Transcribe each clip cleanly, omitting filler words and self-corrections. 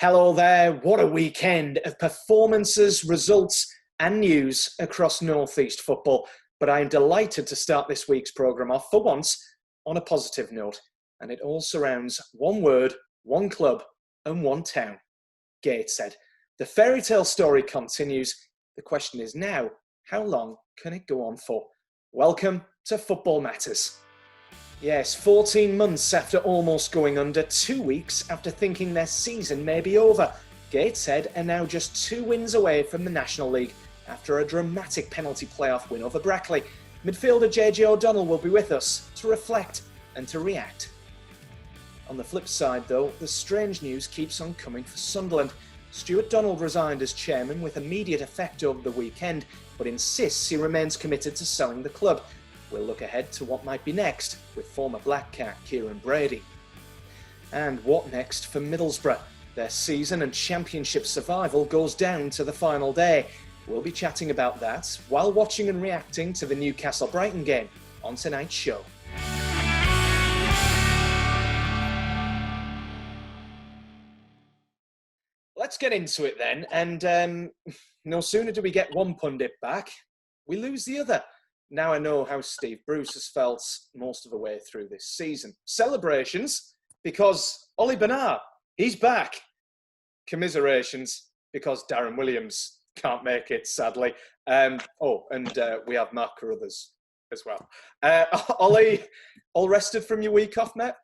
Hello there. What a weekend of performances, results and news across North East football. But I am delighted to start this week's programme off for once on a positive note. And it all surrounds one word, one club and one town. Gateshead. The fairy tale story continues. The question is now, how long can it go on for? Welcome to Football Matters. Yes, 14 months after almost going under, 2 weeks after thinking their season may be over, Gateshead are now just 2 wins away from the National League after a dramatic penalty playoff win over Brackley. Midfielder JJ O'Donnell will be with us to reflect and to react. On the flip side though, the strange news keeps on coming for Sunderland. Stuart Donald resigned as chairman with immediate effect over the weekend, but insists he remains committed to selling the club. We'll look ahead to what might be next with former Black Cat Kieron Brady. And what next for Middlesbrough? Their season and championship survival goes down to the final day. We'll be chatting about that while watching and reacting to the Newcastle-Brighton game on tonight's show. Let's get into it then, and no sooner do we get one pundit back, we lose the other. Now I know how Steve Bruce has felt most of the way through this season. Celebrations, because Ollie Bernard, he's back. Commiserations, because Darren Williams can't make it, sadly. We have Mark Carruthers as well. Ollie, all rested from your week off, mate?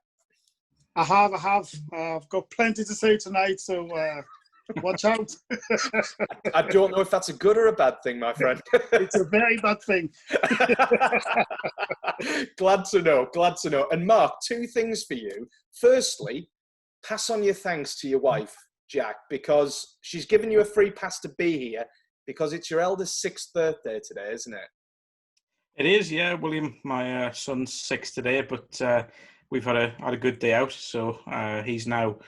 I have. I've got plenty to say tonight, so watch out. I don't know if that's a good or a bad thing, my friend. It's a very bad thing. Glad to know. And Mark, 2 things for you. Firstly, pass on your thanks to your wife, Jack, because she's given you a free pass to be here because it's your eldest 6th birthday today, isn't it? It is, yeah. William, my son's 6 today, but we've had a good day out. So he's now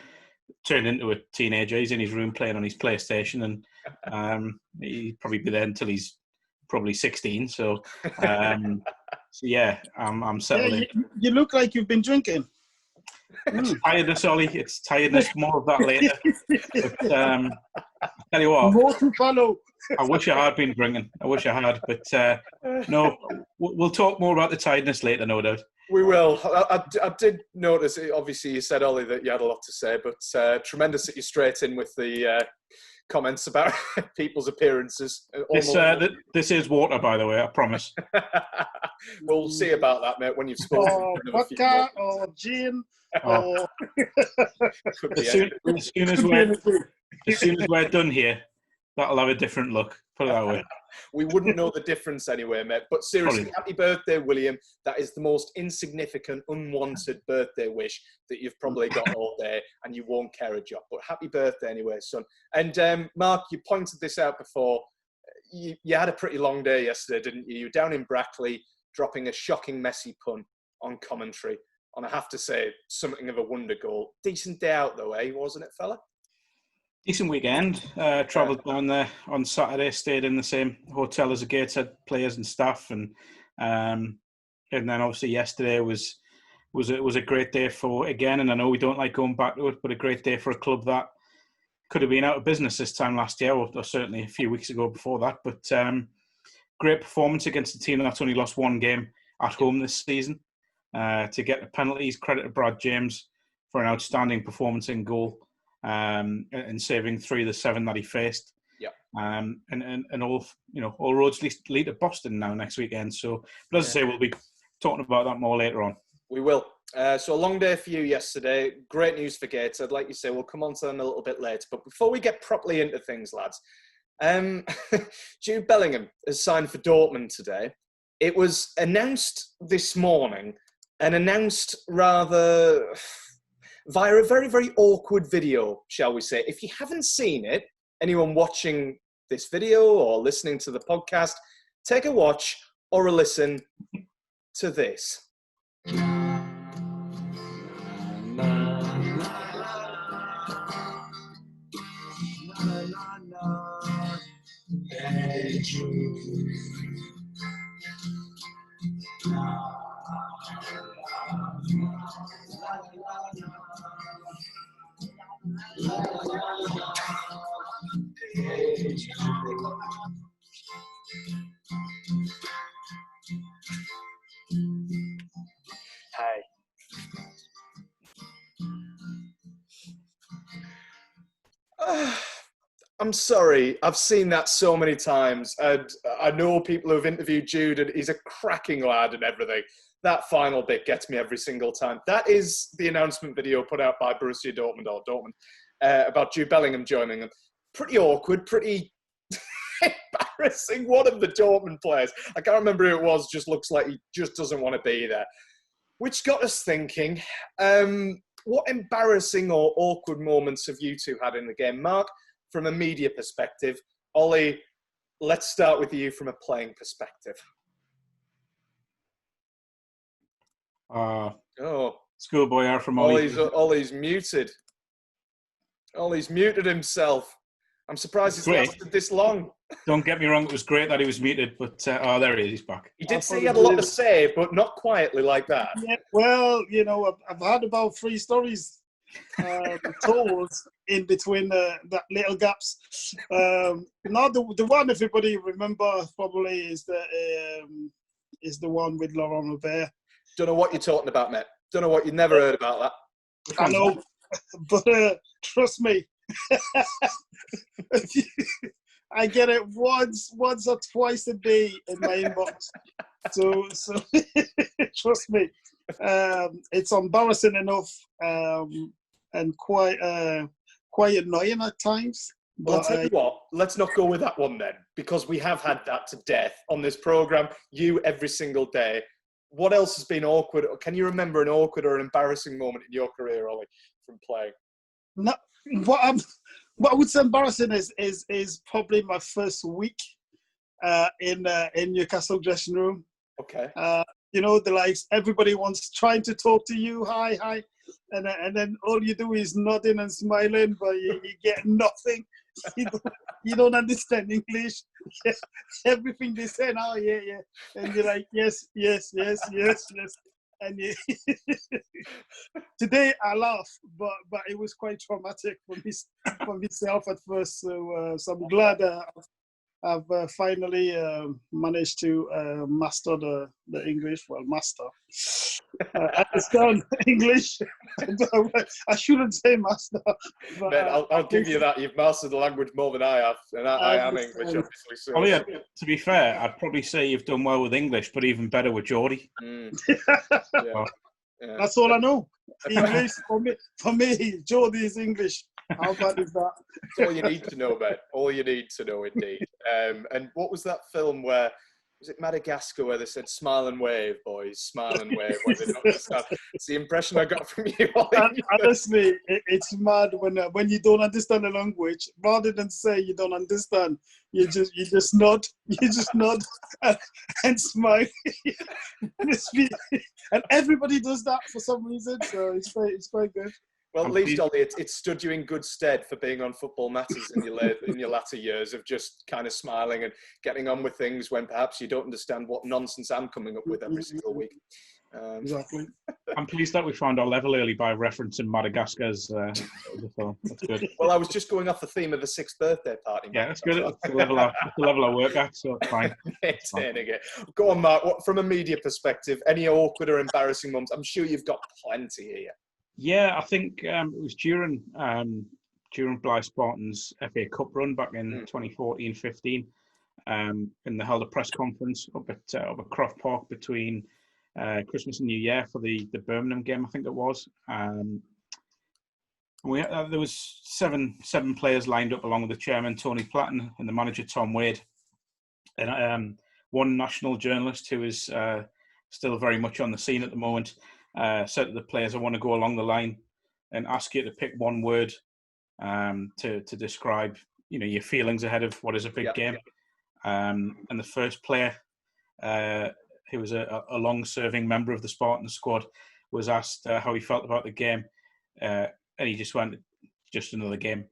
turned into a teenager. He's in his room playing on his PlayStation, and he'll probably be there until he's probably 16. So yeah, I'm settled in. You look like you've been drinking. It's tiredness, Ollie. It's tiredness. More of that later. But I tell you what, more to follow. I wish I had been drinking. I wish I had, but no. We'll talk more about the tiredness later, no doubt. We will. I did notice, obviously you said, Ollie, that you had a lot to say, but tremendous that you're straight in with the comments about people's appearances. This is water, by the way, I promise. We'll see about that, mate, when you've spoken. Or vodka, or gin, or... As soon as we're done here, that'll have a different look. Put it that way. We wouldn't know the difference anyway, mate. But seriously, Happy birthday, William. That is the most insignificant, unwanted birthday wish that you've probably got all day, and you won't care a job. But happy birthday anyway, son. And Mark, you pointed this out before. You had a pretty long day yesterday, didn't you? You were down in Brackley, dropping a shocking Messi pun on commentary. And I have to say, something of a wonder goal. Decent day out though, wasn't it, fella? Decent weekend. Travelled down there on Saturday, stayed in the same hotel as the Gateshead players and staff, and then obviously yesterday was a great day again. And I know we don't like going back to it, but a great day for a club that could have been out of business this time last year, or certainly a few weeks ago before that. But great performance against a team that's only lost 1 game at home this season. To get the penalties, credit to Brad James for an outstanding performance in goal. And saving 3 of the 7 that he faced. Yeah. And all roads lead to Boston now next weekend. So, but as I say, we'll be talking about that more later on. We will. So a long day for you yesterday. Great news for Gateshead. Like you say, we'll come on to them a little bit later. But before we get properly into things, lads, Jude Bellingham has signed for Dortmund today. It was announced this morning, and announced rather via a very, very awkward video, shall we say. If you haven't seen it, anyone watching this video or listening to the podcast, take a watch or a listen to this. Hey. I'm sorry. I've seen that so many times. And I know people who've interviewed Jude, and he's a cracking lad and everything. That final bit gets me every single time. That is the announcement video put out by Borussia Dortmund about Jude Bellingham joining them. Pretty awkward, pretty embarrassing. One of the Dortmund players, I can't remember who it was, just looks like he just doesn't want to be there. Which got us thinking, what embarrassing or awkward moments have you two had in the game? Mark, from a media perspective. Ollie, let's start with you from a playing perspective. Schoolboy R from Ollie. Ollie's muted. Ollie's muted himself. I'm surprised it's lasted this long. Don't get me wrong, it was great that he was muted, but there he is, he's back. He did say he had a lot to say, but not quietly like that. Yeah, well, you know, I've had about 3 stories told in between that little gaps. Now the one everybody remember probably is the one with Laurent Robert. Don't know what you're talking about, mate. Don't know what you've never heard about that. I know, but trust me, I get it once or twice a day in my inbox. So trust me, it's embarrassing enough and quite annoying at times. But I'll tell you what, let's not go with that one then, because we have had that to death on this programme, you every single day. What else has been awkward? Can you remember an awkward or an embarrassing moment in your career, Ollie, from playing? No, what I would say embarrassing is probably my first week in Newcastle dressing room. Okay. You know, the likes, everybody wants trying to talk to you, hi, and then all you do is nodding and smiling, but you get nothing. You don't understand English. Everything they say now, yeah, and you're like, yes. And today I laugh, but it was quite traumatic for myself at first. So I'm glad I've finally managed to master the English. Well, master. Understand English. I shouldn't say master. But, Man, I'll give you that. You've mastered the language more than I have, and I am English, obviously. So. Oh yeah. To be fair, I'd probably say you've done well with English, but even better with Geordie. Yeah. That's all I know. English for me, Geordie is English. How bad is that? That's all you need to know, mate. All you need to know, indeed. And what was that film where, was it Madagascar, where they said, smile and wave, boys, smile and wave, when they don't understand? It's the impression I got from you, Ollie. Honestly, it's mad when you don't understand the language. Rather than say you don't understand, you just nod, and smile. And everybody does that for some reason, so it's quite good. Well, at least, Ollie, it stood you in good stead for being on Football Matters in your latter years of just kind of smiling and getting on with things when perhaps you don't understand what nonsense I'm coming up with every single week. Exactly. I'm pleased that we found our level early by referencing Madagascar's the film. That's good. Well, I was just going off the theme of the 6th birthday party. Yeah, that's good. It's the level I work at, so it's fine. Maintaining it. Go on, Mark. From a media perspective, any awkward or embarrassing moments? I'm sure you've got plenty here. Yeah, I think it was during Blythe Spartans FA Cup run back in 2014-15, and they held a press conference up at Croft Park between Christmas and New Year for the Birmingham game, I think it was. There was seven players lined up along with the chairman Tony Platten and the manager Tom Wade, and one national journalist who is still very much on the scene at the moment. Said to the players, I want to go along the line and ask you to pick one word to describe, your feelings ahead of what is a big game. And the first player, who was a long-serving member of the Spartan squad, was asked how he felt about the game, and he just went, "Just another game."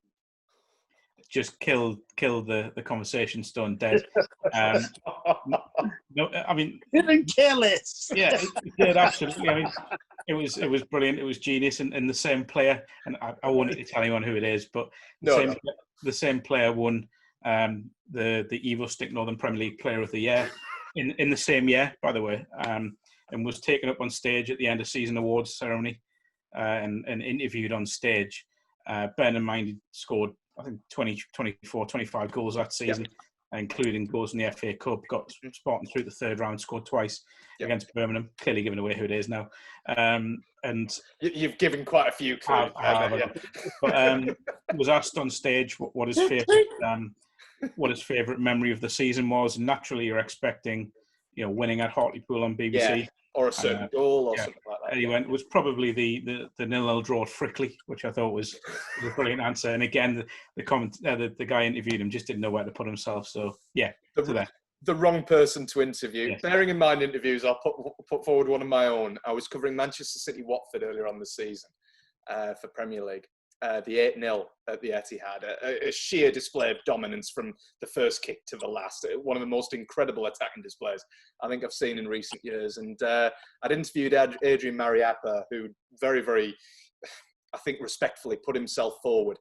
Just killed the conversation stone dead. No, I mean, didn't kill it. Yeah, it did absolutely. I mean, It was brilliant. It was genius, and the same player, and I won't need to tell anyone who it is, but the same player won the Evo Stick Northern Premier League Player of the Year in the same year, by the way, and was taken up on stage at the end of season awards ceremony and interviewed on stage. Bearing in mind he scored, I think, 24, 25 goals that season, including goals in the FA Cup, got Spartan through the third round, scored twice against Birmingham, clearly giving away who it is now. And you've given quite a few clues. But was asked on stage what his favourite memory of the season was. And naturally, you're expecting, winning at Hartlepool on BBC. Or a certain goal or something like that. And he went, it was probably the 0-0 draw at Frickley, which I thought was a brilliant answer. And again, the guy interviewed him just didn't know where to put himself. So, the wrong person to interview. Yes. Bearing in mind interviews, I'll put forward one of my own. I was covering Manchester City Watford earlier on the season for Premier League. The 8-0 at the Etihad, a sheer display of dominance from the first kick to the last. One of the most incredible attacking displays I think I've seen in recent years. And I'd interviewed Adrian Mariappa, who very, very, I think, respectfully put himself forward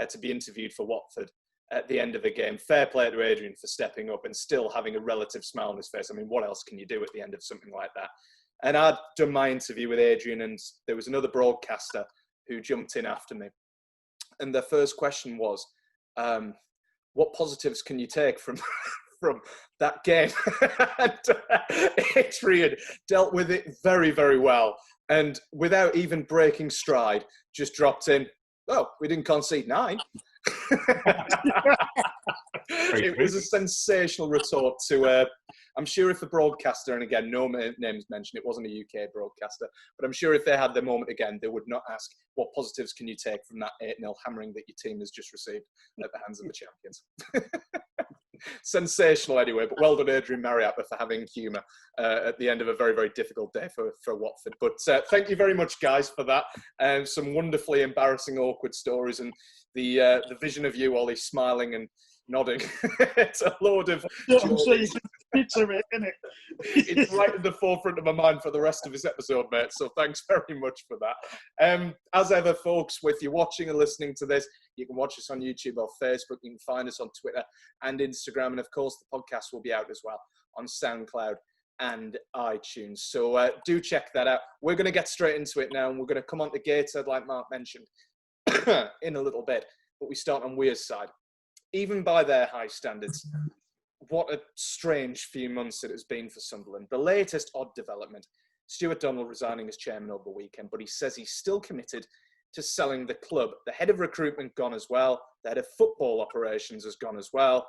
to be interviewed for Watford at the end of the game. Fair play to Adrian for stepping up and still having a relative smile on his face. I mean, what else can you do at the end of something like that? And I'd done my interview with Adrian, and there was another broadcaster who jumped in after me. And their first question was, what positives can you take from that game? And Adrian dealt with it very, very well. And without even breaking stride, just dropped in, we didn't concede 9. It was a sensational retort to, I'm sure if the broadcaster, and again, no names mentioned, it wasn't a UK broadcaster, but I'm sure if they had their moment again, they would not ask, what positives can you take from that 8-0 hammering that your team has just received at the hands of the champions? Sensational anyway, but well done Adrian Mariappa for having humour at the end of a very, very difficult day for Watford. But thank you very much, guys, for that. Some wonderfully embarrassing, awkward stories, and the vision of you, Ollie, smiling and nodding. It's a load of... I'm sure you can picture it, isn't it? It's right in the forefront of my mind for the rest of this episode, mate. So thanks very much for that. As ever, folks, if you're watching and listening to this, you can watch us on YouTube or Facebook. You can find us on Twitter and Instagram. And of course, the podcast will be out as well on SoundCloud and iTunes. So do check that out. We're going to get straight into it now, and we're going to come on to Gateshead, like Mark mentioned, in a little bit. But we start on Weir's side. Even by their high standards, what a strange few months it has been for Sunderland. The latest odd development, Stuart Donald resigning as chairman over the weekend, but he says he's still committed to selling the club. The head of recruitment gone as well. The head of football operations has gone as well.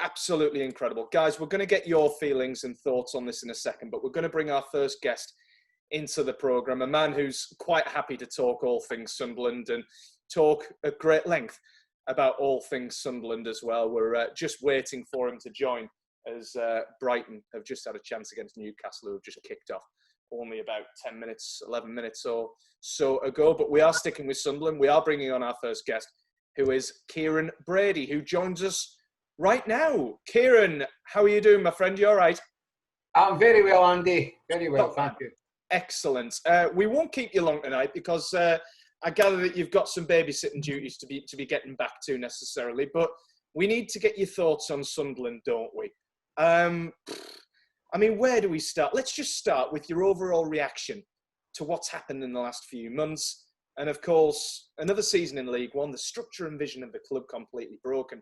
Absolutely incredible. Guys, we're going to get your feelings and thoughts on this in a second, but we're going to bring our first guest into the programme, a man who's quite happy to talk all things Sunderland and talk at great length about all things Sunderland as well. We're just waiting for him to join, as Brighton have just had a chance against Newcastle, who have just kicked off only about 10 minutes, 11 minutes or so ago. But we are sticking with Sunderland. We are bringing on our first guest, who is Kieron Brady, who joins us right now. Kieron, how are you doing, my friend? You all right? I'm very well, Andy. Very well, thank you. Excellent. We won't keep you long tonight because... I gather that you've got some babysitting duties to be getting back to necessarily, but we need to get your thoughts on Sunderland, don't we? I mean, where do we start? Let's just start with your overall reaction to what's happened in the last few months. And of course, another season in League One, the structure and vision of the club completely broken.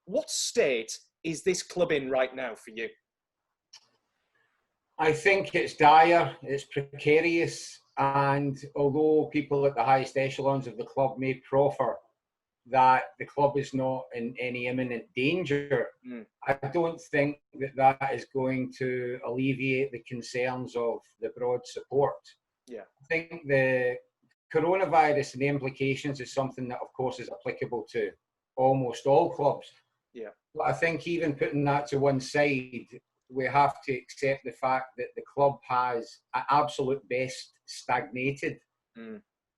What state is this club in right now for you? I think it's dire, it's precarious. And although people at the highest echelons of the club may proffer that the club is not in any imminent danger, I don't think that is going to alleviate the concerns of the broad support. Yeah. I think the coronavirus and the implications is something that, of course, is applicable to almost all clubs. Yeah. But I think even putting that to one side, we have to accept the fact that the club has, at absolute best, stagnated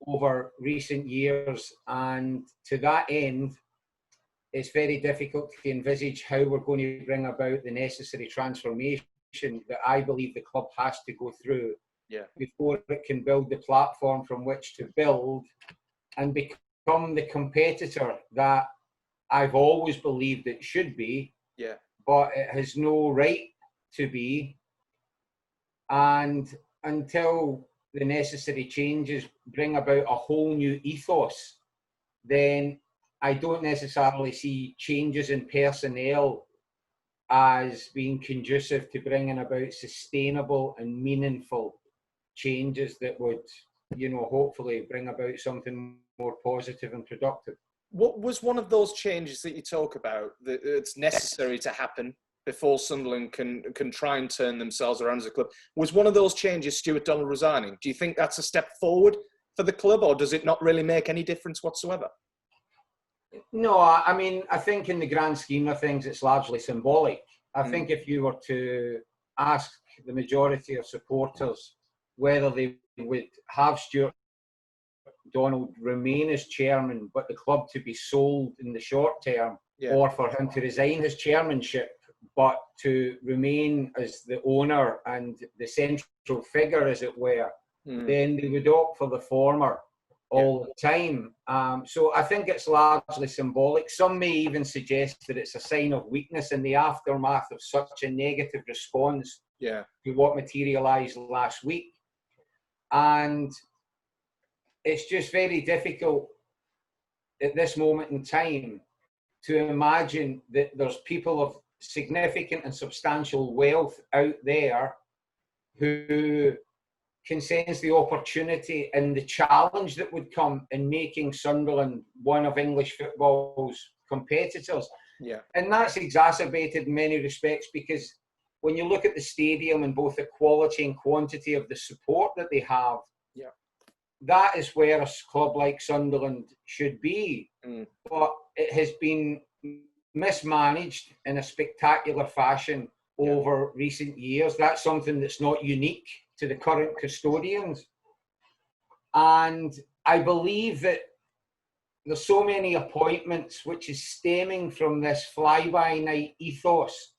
over recent years. And to that end, it's very difficult to envisage how we're going to bring about the necessary transformation that I believe the club has to go through before it can build the platform from which to build and become the competitor that I've always believed it should be, but it has no right to be. And until the necessary changes bring about a whole new ethos, then I don't necessarily see changes in personnel as being conducive to bringing about sustainable and meaningful changes that would, hopefully bring about something more positive and productive. What was one of those changes that you talk about that it's necessary to happen before Sunderland can try and turn themselves around as a club? Was one of those changes Stuart Donald resigning? Do you think that's a step forward for the club, or does it not really make any difference whatsoever? No, I mean, I think in the grand scheme of things, it's largely symbolic. I think if you were to ask the majority of supporters whether they would have Stuart Donald remain as chairman, but the club to be sold in the short term, or for him to resign his chairmanship, but to remain as the owner and the central figure, as it were, then they would opt for the former all the time. So I think it's largely symbolic. Some may even suggest that it's a sign of weakness in the aftermath of such a negative response to what materialised last week. And it's just very difficult at this moment in time to imagine that there's people of significant and substantial wealth out there who can sense the opportunity and the challenge that would come in making Sunderland one of English football's competitors. And that's exacerbated in many respects because when you look at the stadium and both the quality and quantity of the support that they have, that is where a club like Sunderland should be. But it has been mismanaged in a spectacular fashion over recent years. That's something that's not unique to the current custodians. And I believe that there's so many appointments which is stemming from this fly-by-night ethos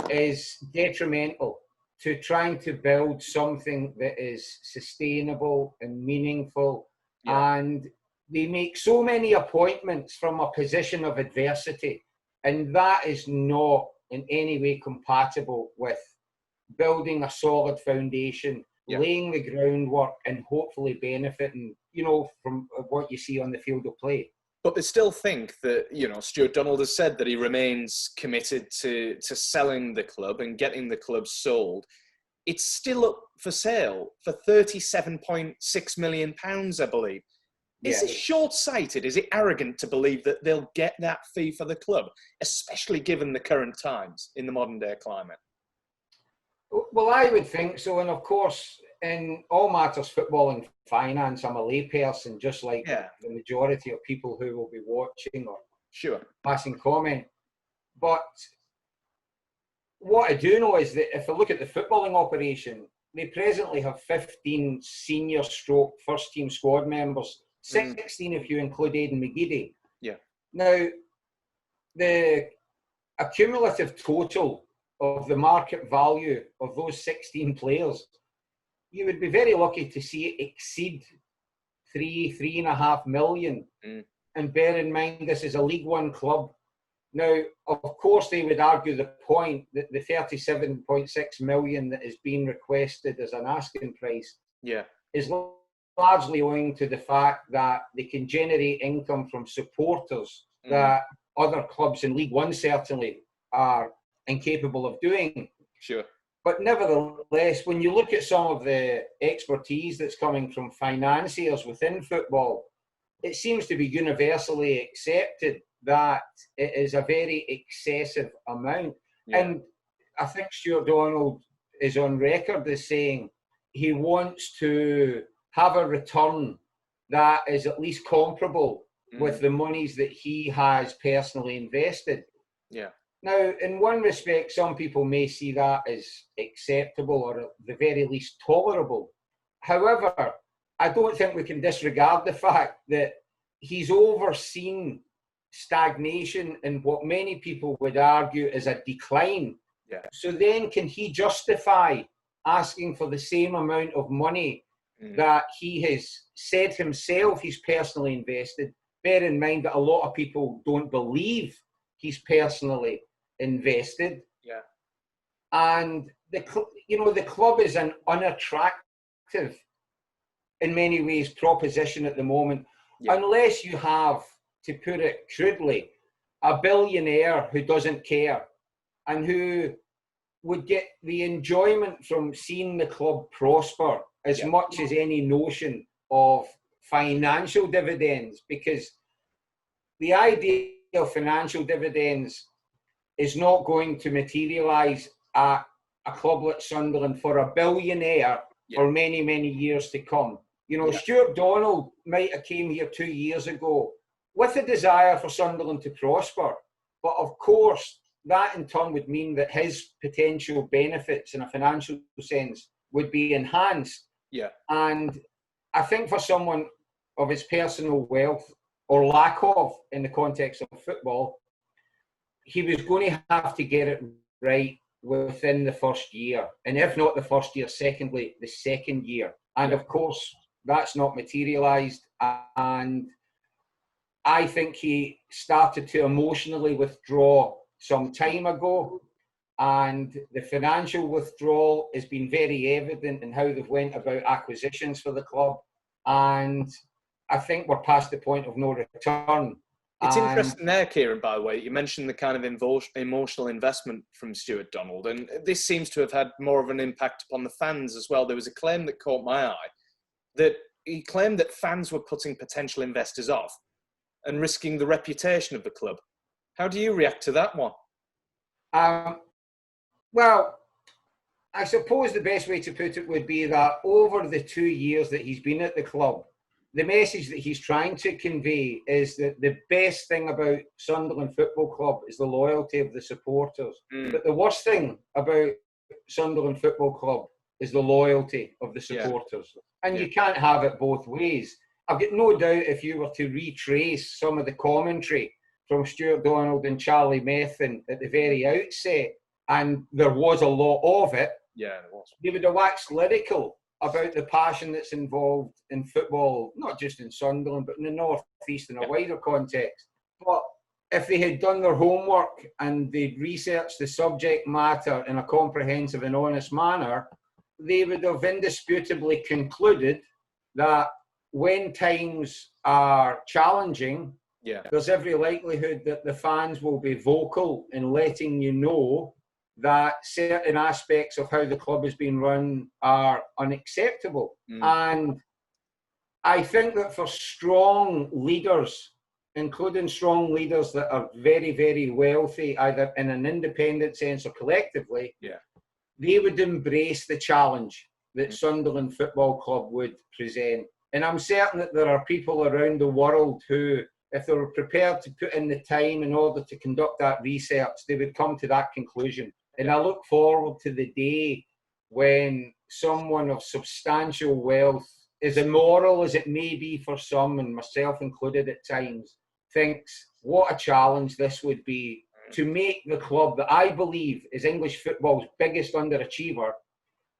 is detrimental to trying to build something that is sustainable and meaningful. And they make so many appointments from a position of adversity, and that is not in any way compatible with building a solid foundation, laying the groundwork, and hopefully benefiting, from what you see on the field of play. But they still think that, Stuart Donald has said that he remains committed to selling the club and getting the club sold. It's still up for sale for £37.6 million, I believe. Is it short-sighted? Is it arrogant to believe that they'll get that fee for the club, especially given the current times in the modern-day climate? Well, I would think so. And of course, in all matters football and finance, I'm a layperson, just like the majority of people who will be watching or passing comment. But what I do know is that if I look at the footballing operation, they presently have 15 senior stroke first team squad members, 16 if you include Aidan McGeady. Now, the accumulative total of the market value of those 16 players, you would be very lucky to see it exceed 3.5 million. And bear in mind, this is a League One club. Now, of course, they would argue the point that the 37.6 million that is being requested as an asking price is largely owing to the fact that they can generate income from supporters that other clubs in League One certainly are incapable of doing. But nevertheless, when you look at some of the expertise that's coming from financiers within football, it seems to be universally accepted that it is a very excessive amount. And I think Stuart Donald is on record as saying he wants to have a return that is at least comparable with the monies that he has personally invested. Now, in one respect, some people may see that as acceptable or at the very least tolerable. However, I don't think we can disregard the fact that he's overseen stagnation in what many people would argue is a decline. So then can he justify asking for the same amount of money that he has said himself he's personally invested. Bear in mind that a lot of people don't believe he's personally invested. Yeah. And the club is an unattractive, in many ways, proposition at the moment, unless you have, to put it crudely, a billionaire who doesn't care and who would get the enjoyment from seeing the club prosper as much as any notion of financial dividends, because the idea of financial dividends is not going to materialise at a club like Sunderland for a billionaire for many, many years to come. You know, Stuart Donald might have came here 2 years ago with a desire for Sunderland to prosper, but of course that in turn would mean that his potential benefits in a financial sense would be enhanced. Yeah. And I think for someone of his personal wealth, or lack of in the context of football, he was going to have to get it right within the first year. And if not the first year, secondly, the second year. And of course, that's not materialised. And I think he started to emotionally withdraw some time ago. And the financial withdrawal has been very evident in how they've went about acquisitions for the club. And I think we're past the point of no return. It's interesting there, Kieron, by the way. You mentioned the kind of emotional investment from Stuart Donald, and this seems to have had more of an impact upon the fans as well. There was a claim that caught my eye that he claimed that fans were putting potential investors off and risking the reputation of the club. How do you react to that one? Well, I suppose the best way to put it would be that over the 2 years that he's been at the club, the message that he's trying to convey is that the best thing about Sunderland Football Club is the loyalty of the supporters. But the worst thing about Sunderland Football Club is the loyalty of the supporters. And you can't have it both ways. I've got no doubt if you were to retrace some of the commentary from Stuart Donald and Charlie Methven at the very outset, and there was a lot of it, they would have waxed lyrical about the passion that's involved in football, not just in Sunderland, but in the North East in a wider context. But if they had done their homework and they'd researched the subject matter in a comprehensive and honest manner, they would have indisputably concluded that when times are challenging, there's every likelihood that the fans will be vocal in letting you know that certain aspects of how the club has been run are unacceptable. And I think that for strong leaders, including strong leaders that are very, very wealthy, either in an independent sense or collectively, they would embrace the challenge that Sunderland Football Club would present. And I'm certain that there are people around the world who, if they were prepared to put in the time in order to conduct that research, they would come to that conclusion. And I look forward to the day when someone of substantial wealth, as immoral as it may be for some, and myself included at times, thinks what a challenge this would be to make the club that I believe is English football's biggest underachiever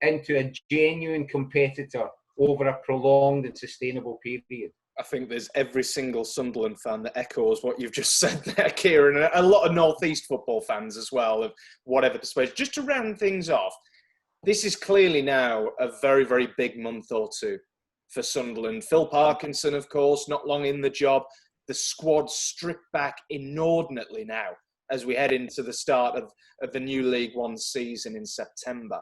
into a genuine competitor over a prolonged and sustainable period. I think there's every single Sunderland fan that echoes what you've just said there, Kieron, and a lot of North East football fans as well, of whatever persuasion. Just to round things off, this is clearly now a very, very big month or two for Sunderland. Phil Parkinson, of course, not long in the job. The squad stripped back inordinately now as we head into the start of the new League One season in September.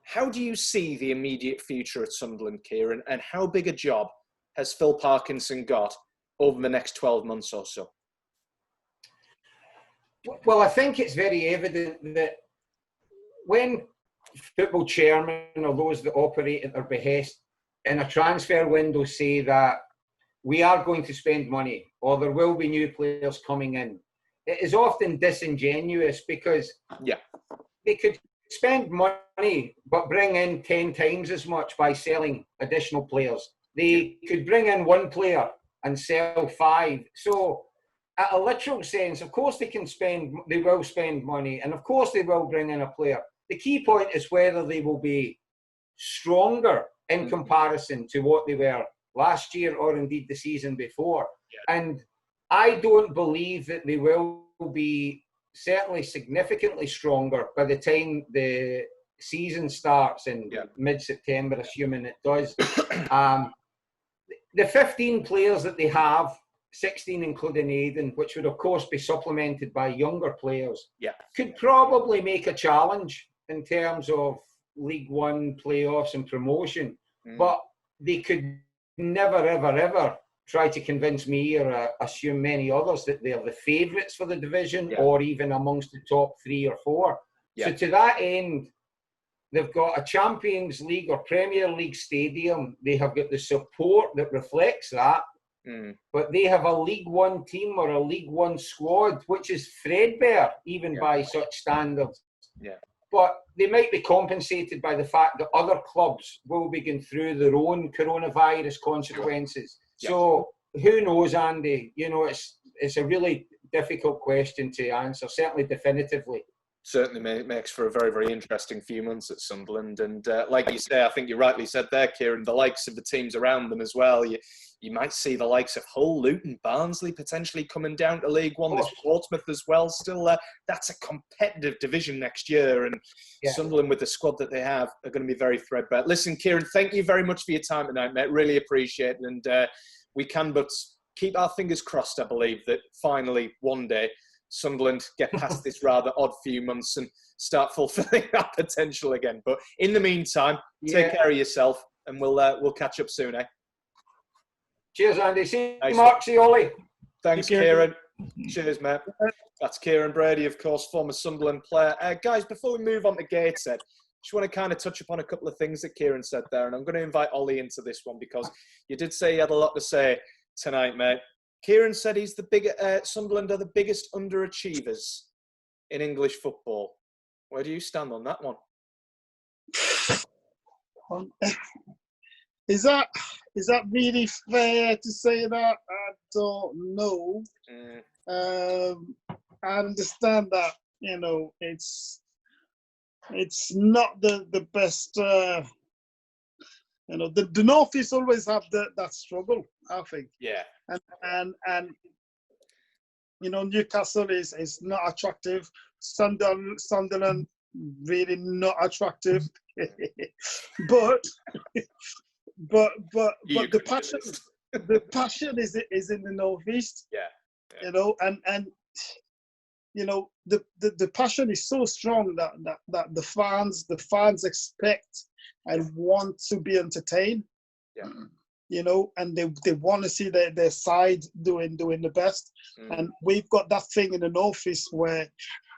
How do you see the immediate future at Sunderland, Kieron, and how big a job has Phil Parkinson got over the next 12 months or so? Well, I think it's very evident that when football chairmen or those that operate at their behest in a transfer window say that we are going to spend money or there will be new players coming in, it is often disingenuous because they could spend money but bring in 10 times as much by selling additional players. They could bring in one player and sell 5. So, at a literal sense, of course they will spend money, and of course they will bring in a player. the key point is whether they will be stronger in comparison to what they were last year or indeed the season before. Yeah. And I don't believe that they will be certainly significantly stronger by the time the season starts in mid-September, assuming it does. The 15 players that they have, 16 including Aidan, which would of course be supplemented by younger players, could probably make a challenge in terms of League One playoffs and promotion. But they could never, ever, ever try to convince me or assume many others that they're the favourites for the division or even amongst the top 3 or 4. So to that end, they've got a Champions League or Premier League stadium. They have got the support that reflects that. But they have a League One team or a League One squad, which is threadbare even by such standards. But they might be compensated by the fact that other clubs will be going through their own coronavirus consequences. So who knows, Andy? You know, it's a really difficult question to answer, certainly definitively. Certainly makes for a very, very interesting few months at Sunderland. And like you say, I think you rightly said there, Kieron, the likes of the teams around them as well. You might see the likes of Hull, Luton, Barnsley potentially coming down to League One. There's Portsmouth as well. Still, that's a competitive division next year. And Sunderland, with the squad that they have, are going to be very threadbare. Listen, Kieron, thank you very much for your time tonight, mate. Really appreciate it. And we can but keep our fingers crossed, I believe, that finally one day Sunderland get past this rather odd few months and start fulfilling that potential again. But in the meantime, take care of yourself, and we'll catch up soon, eh? Cheers, Andy. See you, Mark. See you, Ollie. Thanks, Kieron. Cheers, mate. That's Kieron Brady, of course, former Sunderland player. Guys, before we move on to Gateshead, just want to kind of touch upon a couple of things that Kieron said there, and I'm going to invite Ollie into this one because you did say you had a lot to say tonight, mate. Kieron said Sunderland are the biggest underachievers in English football. Where do you stand on that one? Is that really fair to say that? I don't know. I understand that, you know, it's not the best. You know, the North East always have that struggle, I think. Yeah. And you know, Newcastle is not attractive. Sunderland really not attractive. but the passion is in the Northeast. You know, and you know, the passion is so strong that the fans expect and want to be entertained. You know, and they want to see their side doing the best. And we've got that thing in the Northeast where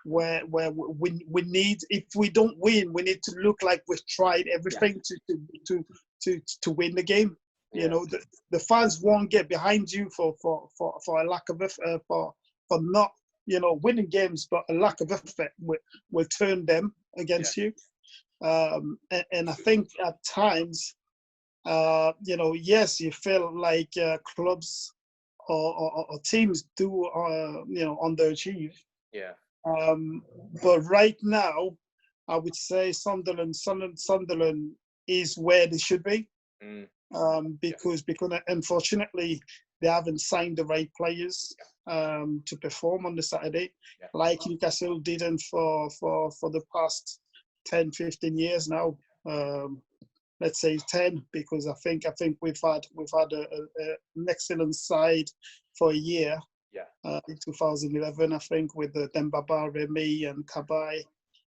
we need, if we don't win, we need to look like we've tried everything to win the game. You know, the fans won't get behind you for a lack of effort, for not, you know, winning games, but a lack of effort will turn them against you. And I think at times, you know, yes, you feel like clubs or teams do, you know, underachieve. But right now, I would say Sunderland is where they should be. Because unfortunately they haven't signed the right players to perform on the Saturday, like Newcastle didn't for the past 10, 15 years now. Let's say 10, because I think we've had an excellent side for a year. In 2011, I think, with Dembaba, Remy, and Kabai,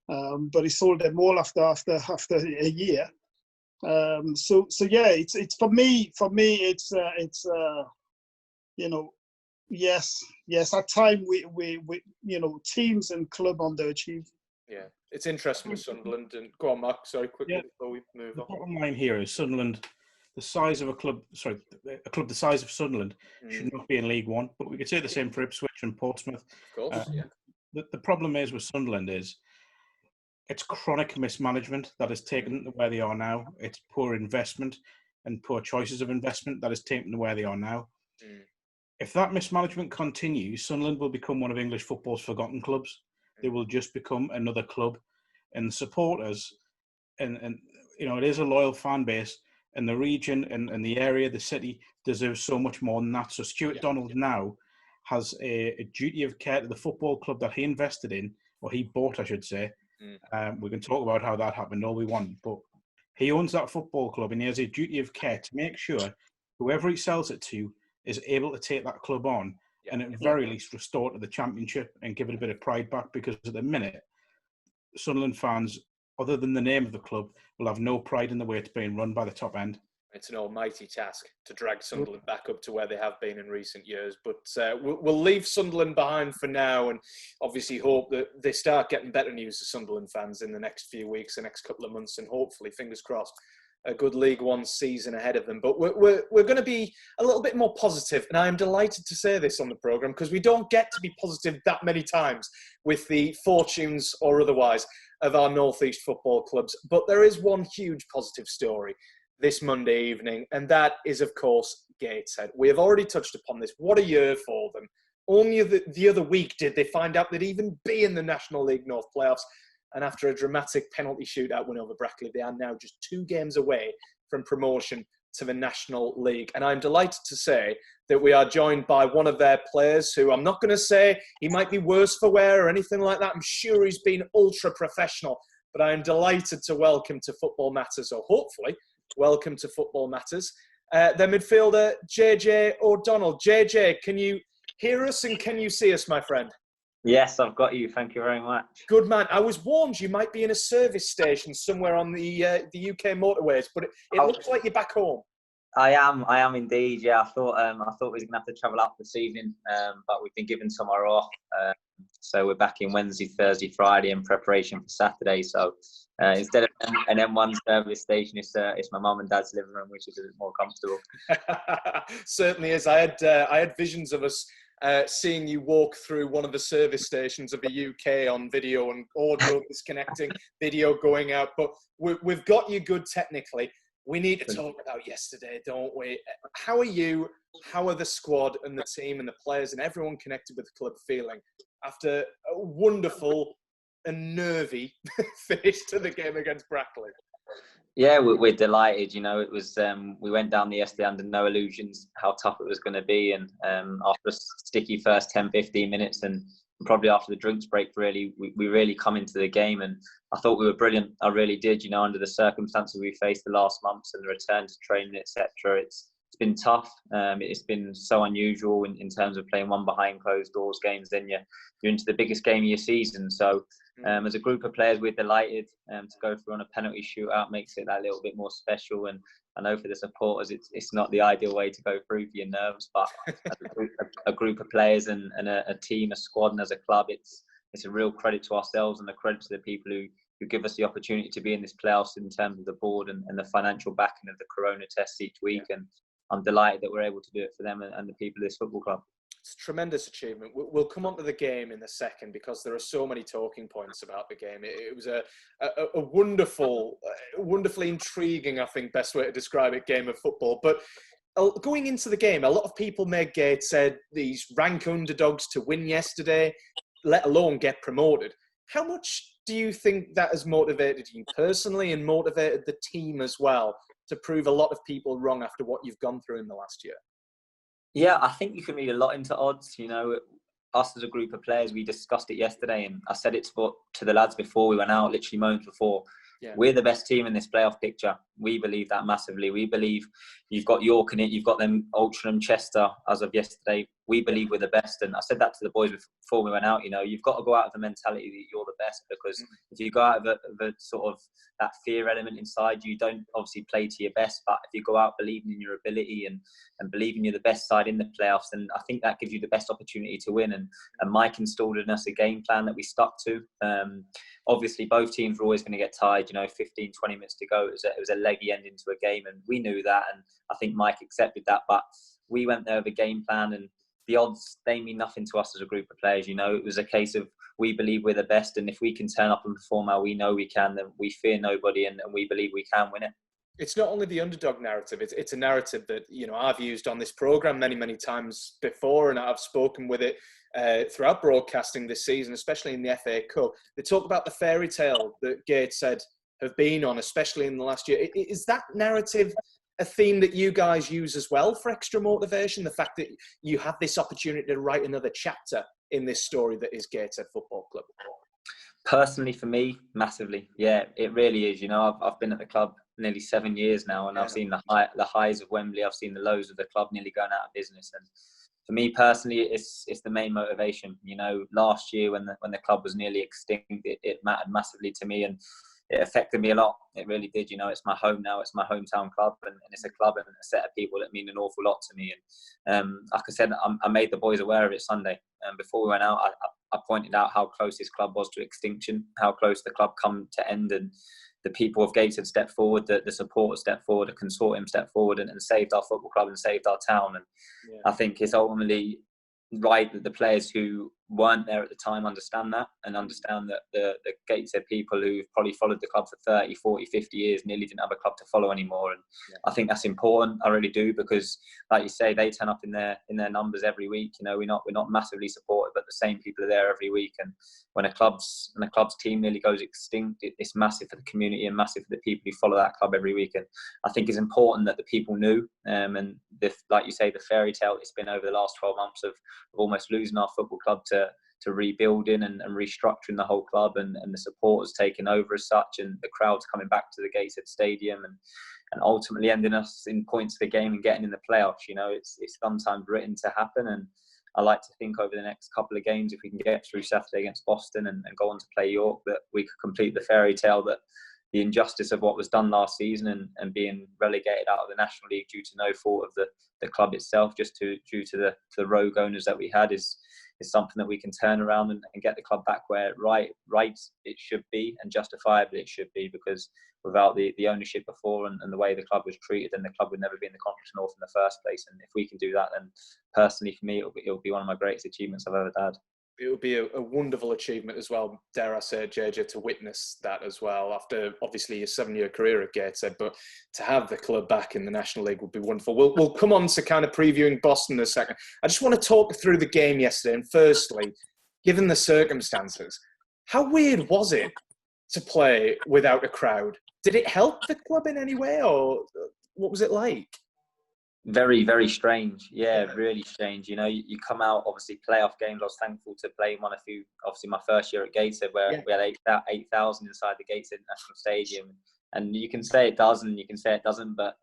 but he sold them all after a year. So yeah, it's for me it's you know, yes at time we you know, teams and club underachieve. It's interesting with Sunderland. And go on, Mark, sorry, quickly before we move on. The bottom line here is Sunderland, the size of a club the size of Sunderland should not be in League One, but we could say the same for Ipswich and Portsmouth. Of course, The problem is with Sunderland is it's chronic mismanagement that has taken them to where they are now. It's poor investment and poor choices of investment that has taken them to where they are now. If that mismanagement continues, Sunderland will become one of English football's forgotten clubs. They will just become another club and the supporters, and it is a loyal fan base, and the region and the area, the city deserves so much more than that. So Stuart Donald now has a duty of care to the football club that he invested in, or he bought, I should say. We can talk about how that happened all we want, but he owns that football club, and he has a duty of care to make sure whoever he sells it to is able to take that club on and at very least restore to the Championship and give it a bit of pride back, because at the minute, Sunderland fans, other than the name of the club, will have no pride in the way it's being run by the top end. It's an almighty task to drag Sunderland back up to where they have been in recent years. But we'll leave Sunderland behind for now, and obviously hope that they start getting better news to Sunderland fans in the next few weeks, the next couple of months, and hopefully, fingers crossed, a good League One season ahead of them. But we're going to be a little bit more positive, and I am delighted to say this on the programme, because we don't get to be positive that many times with the fortunes or otherwise of our North East football clubs. But there is one huge positive story this Monday evening, and that is, of course, Gateshead. We have already touched upon this. What a year for them. Only the other week did they find out they'd even be in the National League North playoffs, and after a dramatic penalty shootout win over Brackley, they are now just 2 games away from promotion to the National League. And I'm delighted to say that we are joined by one of their players who, I'm not going to say he might be worse for wear or anything like that. I'm sure he's been ultra professional, but I am delighted to welcome to Football Matters, or hopefully welcome to Football Matters, their midfielder, JJ O'Donnell. JJ, can you hear us and can you see us, my friend? Yes, I've got you. Thank you very much. Good man. I was warned you might be in a service station somewhere on the UK motorways, but it looks like you're back home. I am indeed. Yeah, I thought we was gonna have to travel up this evening, but we've been given tomorrow off, so we're back in Wednesday, Thursday, Friday in preparation for Saturday. So instead of an M1 service station, it's my mum and dad's living room, which is a bit more comfortable. Certainly is. I had visions of us seeing you walk through one of the service stations of the UK on video, and audio disconnecting, video going out. But we've got you good technically. We need to talk about yesterday, don't we? How are you? How are the squad and the team and the players and everyone connected with the club feeling after a wonderful and nervy finish to the game against Brackley? Yeah, we're delighted. It was we went down the yesterday under no illusions how tough it was going to be, and after a sticky first 10-15 minutes, and probably after the drinks break, really we really come into the game, and I thought we were brilliant. I really did. Under the circumstances we faced the last months and the return to training, etc. It's been tough. It's been so unusual in terms of playing one behind closed doors games. Then you're into the biggest game of your season. So as a group of players, we're delighted to go through on a penalty shootout. Makes it that little bit more special. And I know for the supporters, it's not the ideal way to go through for your nerves. But as a group of players and a team, a squad, and as a club, it's a real credit to ourselves and a credit to the people who give us the opportunity to be in this playoffs in terms of the board and the financial backing of the corona tests each week. And I'm delighted that we're able to do it for them and the people of this football club. It's a tremendous achievement. We'll come on to the game in a second, because there are so many talking points about the game. It was a wonderfully intriguing, I think, best way to describe it, game of football. But going into the game, a lot of people made Gateshead these rank underdogs to win yesterday, let alone get promoted. How much do you think that has motivated you personally and motivated the team as well to prove a lot of people wrong after what you've gone through in the last year? Yeah, I think you can read a lot into odds. Us as a group of players, we discussed it yesterday, and I said it to the lads before we went out, literally moments before. Yeah. We're the best team in this playoff picture. We believe that massively. We believe you've got York in it, you've got them Altrincham, Chester as of yesterday. We believe we're the best. And I said that to the boys before we went out, you've got to go out of the mentality that you're the best, because if you go out of the sort of that fear element inside you, don't obviously play to your best. But if you go out believing in your ability and believing you're the best side in the playoffs, then I think that gives you the best opportunity to win. And Mike installed in us a game plan that we stuck to. Obviously, both teams were always going to get tired. 15, 20 minutes to go. It was a leggy ending to a game, and we knew that. And I think Mike accepted that. But we went there with a game plan, and the odds, they mean nothing to us as a group of players. It was a case of we believe we're the best, and if we can turn up and perform how we know we can, then we fear nobody, and we believe we can win it. It's not only the underdog narrative, it's a narrative that, you know, I've used on this programme many times before, and I've spoken with it throughout broadcasting this season, especially in the FA Cup. They talk about the fairy tale that Gateshead have been on, especially in the last year. Is that narrative a theme that you guys use as well for extra motivation? The fact that you have this opportunity to write another chapter in this story that is Gateshead Football Club? Personally, for me, massively. Yeah, it really is. You know, I've been at the club nearly 7 years now, and I've seen the highs of Wembley. I've seen the lows of the club nearly going out of business. And for me personally, it's the main motivation. You know, last year when the club was nearly extinct, it mattered massively to me, and it affected me a lot. It really did. You know, it's my home now. It's my hometown club, and it's a club and a set of people that mean an awful lot to me. And like I said, I made the boys aware of it Sunday. And before we went out, I pointed out how close this club was to extinction, how close the club come to end, and the people of Gateshead stepped forward, the supporters stepped forward, the consortium stepped forward and saved our football club and saved our town. And I think it's ultimately right that the players who weren't there at the time understand that, and understand that the Gateshead people who've probably followed the club for 30, 40, 50 years nearly didn't have a club to follow anymore. And I think that's important. I really do, because like you say, they turn up in their numbers every week. You know, we're not massively supported, but the same people are there every week. And when a club's team nearly goes extinct, it's massive for the community and massive for the people who follow that club every week. And I think it's important that the people knew, and like you say, the fairy tale it's been over the last 12 months of almost losing our football club to rebuilding and restructuring the whole club, and the supporters taking over as such, and the crowds coming back to the Gateshead Stadium, and ultimately ending us in points of the game and getting in the playoffs. You know, it's sometimes written to happen, and I like to think over the next couple of games, if we can get through Saturday against Boston and go on to play York, that we could complete the fairy tale, that the injustice of what was done last season and being relegated out of the National League due to no fault of the club itself, just due to the rogue owners that we had, is something that we can turn around and get the club back where right it should be, and justifiably it should be, because without the ownership before and the way the club was treated, then the club would never be in the Conference North in the first place. And if we can do that, then personally for me, it'll be one of my greatest achievements I've ever had. It would be a wonderful achievement as well, dare I say, JJ, to witness that as well, after obviously your 7-year career at Gateshead, but to have the club back in the National League would be wonderful. We'll come on to kind of previewing Boston in a second. I just want to talk through the game yesterday. And firstly, given the circumstances, how weird was it to play without a crowd? Did it help the club in any way, or what was it like? Very, very strange. Yeah, really strange. You know, you come out, obviously, playoff games. I was thankful to play in one of few, obviously, my first year at Gateshead, where we had 8,000 inside the Gateshead National Stadium. And you can say it does and you can say it doesn't, but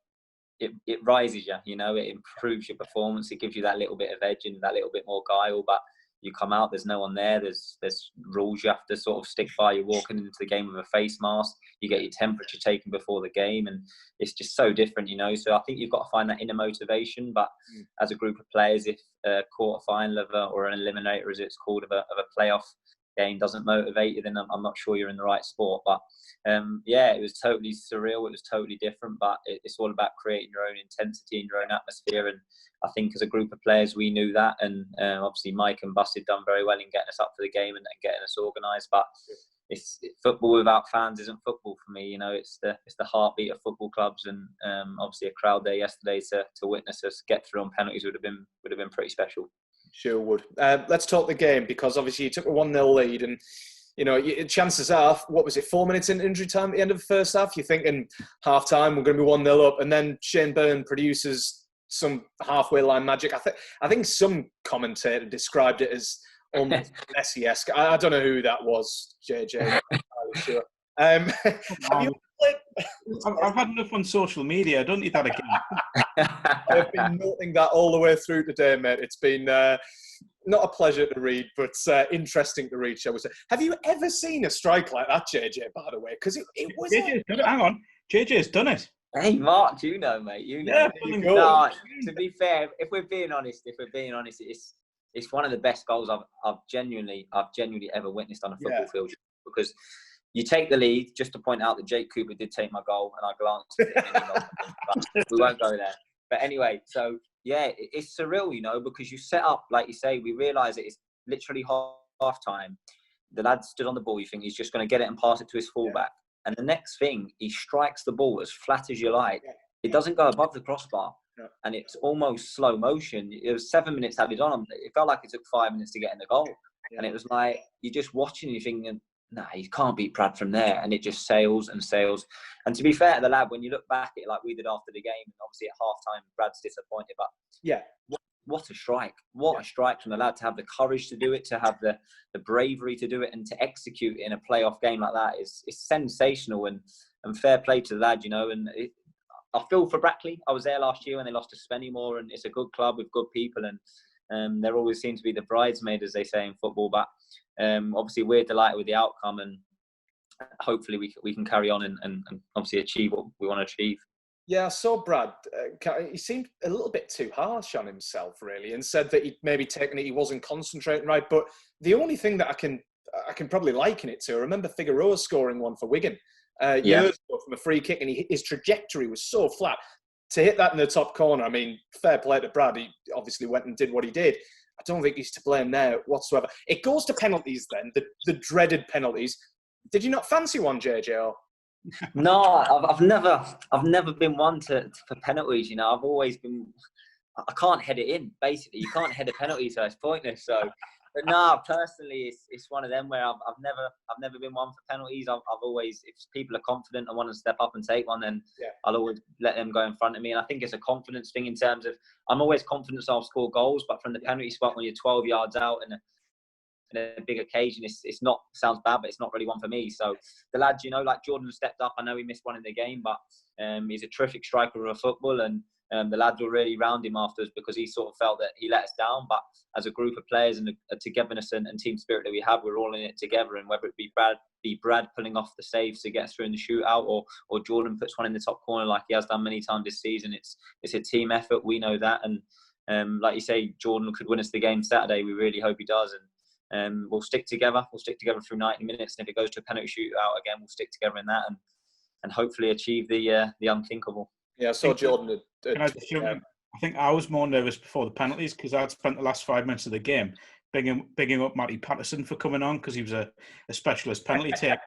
it rises you, you know, it improves your performance. It gives you that little bit of edge and that little bit more guile. But you come out, there's no one there. There's rules you have to sort of stick by. You're walking into the game with a face mask. You get your temperature taken before the game, and it's just so different, you know. So I think you've got to find that inner motivation. But as a group of players, if a quarter-final or an eliminator, as it's called, of a playoff game doesn't motivate you, then I'm not sure you're in the right sport. But yeah, it was totally surreal. It was totally different. But it's all about creating your own intensity and your own atmosphere. And I think as a group of players, we knew that. And obviously Mike and Bus had done very well in getting us up for the game and getting us organised. But football without fans isn't football for me. You know, it's the heartbeat of football clubs. And obviously a crowd there yesterday to witness us get through on penalties would have been pretty special. Sure would. Let's talk the game, because obviously you took a 1-0 lead, and you know, chances are, what was it, 4 minutes in injury time at the end of the first half? You're thinking half time we're going to be 1-0 up, and then Shane Byrne produces some halfway line magic. I think some commentator described it as almost Messi-esque. I don't know who that was, JJ. I'm not entirely sure. Have you I've had enough on social media. I don't need that again. I've been noting that all the way through today, mate. It's been not a pleasure to read, but interesting to read, shall we say. Have you ever seen a strike like that, JJ, by the way? Because it was... JJ's done it. Hang on. JJ's done it. Hey, Mark, you know, mate. You know. Yeah, no, to be fair, if we're being honest, it's one of the best goals I've genuinely ever witnessed on a football field. Because you take the lead, just to point out that Jake Cooper did take my goal, and I glanced at it. But we won't go there. But anyway, so yeah, it's surreal, you know, because you set up, like you say, we realise it's literally half time. The lad stood on the ball. You think he's just going to get it and pass it to his fullback, And the next thing, he strikes the ball as flat as you like. It doesn't go above the crossbar. No. And it's almost slow motion. It was 7 minutes added on. It felt like it took 5 minutes to get in the goal. Yeah. And it was like, you're just watching, you're thinking, nah, you can't beat Brad from there. And it just sails and sails. And to be fair to the lad, when you look back at it like we did after the game, and obviously at half-time, Brad's disappointed. But yeah, what a strike. What a strike from the lad to have the courage to do it, to have the bravery to do it, and to execute in a playoff game like that is sensational. And fair play to the lad, you know. And I feel for Brackley. I was there last year when they lost to Spennymoor, and it's a good club with good people, and there always seems to be the bridesmaid, as they say in football. But obviously, we're delighted with the outcome, and hopefully we can carry on and obviously achieve what we want to achieve. Yeah, I saw Brad. He seemed a little bit too harsh on himself, really, and said that he'd maybe taken it, he wasn't concentrating right. But the only thing that I can probably liken it to, I remember Figueroa scoring one for Wigan years ago from a free kick, and his trajectory was so flat. To hit that in the top corner, I mean, fair play to Brad. He obviously went and did what he did. I don't think he's to blame there whatsoever. It goes to penalties then, the dreaded penalties. Did you not fancy one, JJ? No, I've never been one for penalties. You know, I've always been. I can't head it in. Basically, you can't head a penalty, so it's pointless. So, but no, personally, it's one of them where I've never been one for penalties. I've always, if people are confident and want to step up and take one, then I'll always let them go in front of me. And I think it's a confidence thing in terms of I'm always confident I'll score goals, but from the penalty spot when you're 12 yards out and in a big occasion, it's not, sounds bad, but it's not really one for me. So the lads, you know, like Jordan stepped up. I know he missed one in the game, but he's a terrific striker of football, and the lads were really round him afterwards because he sort of felt that he let us down. But as a group of players and a togetherness and team spirit that we have, we're all in it together. And whether it be Brad pulling off the saves to get us through in the shootout, or Jordan puts one in the top corner like he has done many times this season, it's a team effort. We know that, and like you say, Jordan could win us the game Saturday. We really hope he does, and we'll stick together. We'll stick together through 90 minutes, and if it goes to a penalty shootout again, we'll stick together in that and hopefully achieve the unthinkable. Yeah, I saw Jordan. I think I was more nervous before the penalties because I'd spent the last 5 minutes of the game bigging up Matty Patterson for coming on because he was a specialist penalty taker.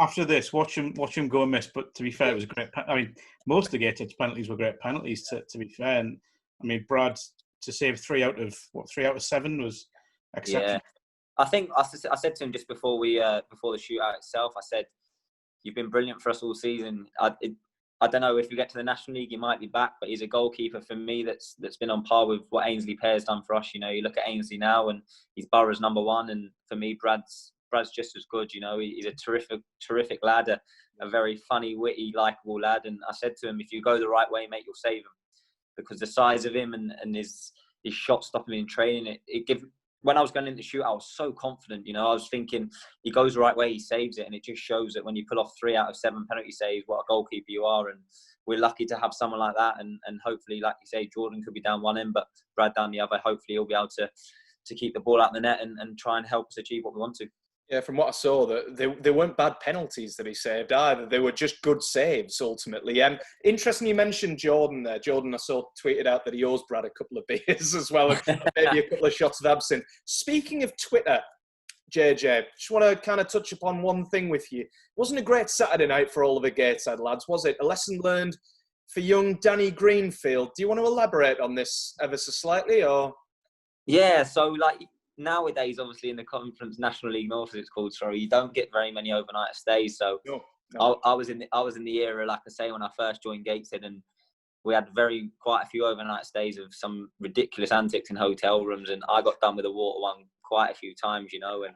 After this, watch him go and miss. But to be fair, it was a great. I mean, most of the Gateshead penalties were great penalties. To be fair, and I mean, Brad to save 3 out of 7 was exceptional. Yeah, I think I said to him just before the shootout itself. I said, "You've been brilliant for us all season. I don't know if you get to the National League, he might be back, but he's a goalkeeper for me that's been on par with what Ainsley Pear's done for us. You know, you look at Ainsley now, and he's Boro's number one, and for me, Brad's just as good. You know, he's a terrific lad, a very funny, witty, likeable lad. And I said to him, if you go the right way, mate, you'll save him, because the size of him and his shot stopping in training, when I was going in the shoot, I was so confident. You know, I was thinking he goes the right way, he saves it, and it just shows that when you pull off 3 out of 7 penalty saves, what a goalkeeper you are. And we're lucky to have someone like that. And hopefully, like you say, Jordan could be down one end, but Brad down the other. Hopefully, he'll be able to keep the ball out the net and try and help us achieve what we want to. Yeah, from what I saw, they weren't bad penalties that he saved either. They were just good saves, ultimately. Interesting you mentioned Jordan there. Jordan, I saw, tweeted out that he owes Brad a couple of beers as well, and maybe a couple of shots of absinthe. Speaking of Twitter, JJ, just want to kind of touch upon one thing with you. It wasn't a great Saturday night for all of the Gateshead lads, was it? A lesson learned for young Danny Greenfield. Do you want to elaborate on this ever so slightly, or...? Yeah, so nowadays, obviously in the Conference National League North, as it's called, sorry, you don't get very many overnight stays. So no. I was in the era, like I say, when I first joined Gateshead, and we had quite a few overnight stays of some ridiculous antics in hotel rooms, and I got done with a water one quite a few times, you know. And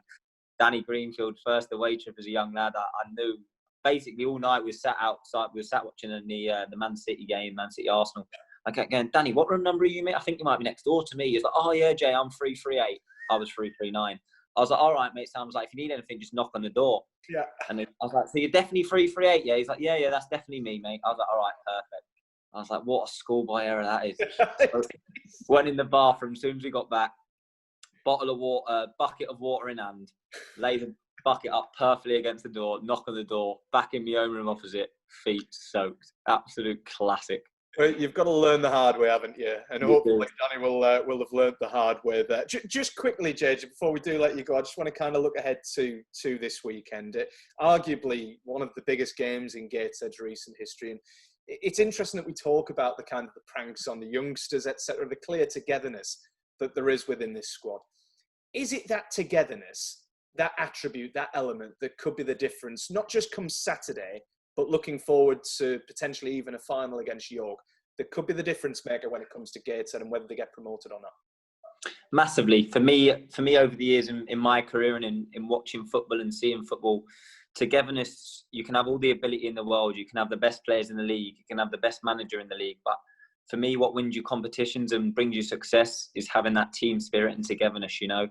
Danny Greenfield, first away trip as a young lad, I knew basically all night we sat outside, we were sat watching the Man City game, Man City Arsenal. I kept going, Danny, what room number are you, mate? I think you might be next door to me. He's like, oh yeah, Jay, I'm 338. I was 339. I was like, all right, mate. Sounds like if you need anything, just knock on the door. Yeah. And I was like, so you're definitely 338? Yeah. He's like, yeah, that's definitely me, mate. I was like, all right, perfect. I was like, what a schoolboy error that is. So, went in the bathroom as soon as we got back, bucket of water in hand, laid the bucket up perfectly against the door, knock on the door, back in my own room opposite, feet soaked. Absolute classic. Well, you've got to learn the hard way, haven't you? And hopefully Danny will have learned the hard way there. Just quickly, JJ, before we do let you go, I just want to kind of look ahead to this weekend. Arguably one of the biggest games in Gateshead's recent history. And it's interesting that we talk about the kind of the pranks on the youngsters, etc., the clear togetherness that there is within this squad. Is it that togetherness, that attribute, that element that could be the difference, not just come Saturday, but looking forward to potentially even a final against York, that could be the difference maker when it comes to Gateshead and whether they get promoted or not? Massively. For me over the years in my career and in watching football and seeing football, togetherness, you can have all the ability in the world, you can have the best players in the league, you can have the best manager in the league, but for me, what wins you competitions and brings you success is having that team spirit and togetherness, you know.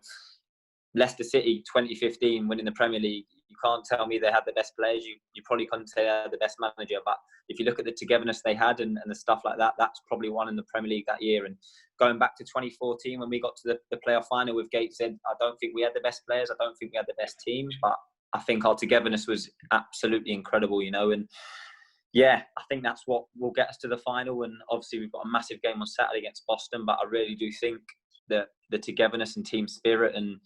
Leicester City, 2015, winning the Premier League, you can't tell me they had the best players. You probably couldn't say they had the best manager. But if you look at the togetherness they had and the stuff like that, that's probably one in the Premier League that year. And going back to 2014, when we got to the playoff final with Gateshead, I don't think we had the best players. I don't think we had the best team. But I think our togetherness was absolutely incredible, you know. And yeah, I think that's what will get us to the final. And obviously we've got a massive game on Saturday against Boston. But I really do think that the togetherness and team spirit and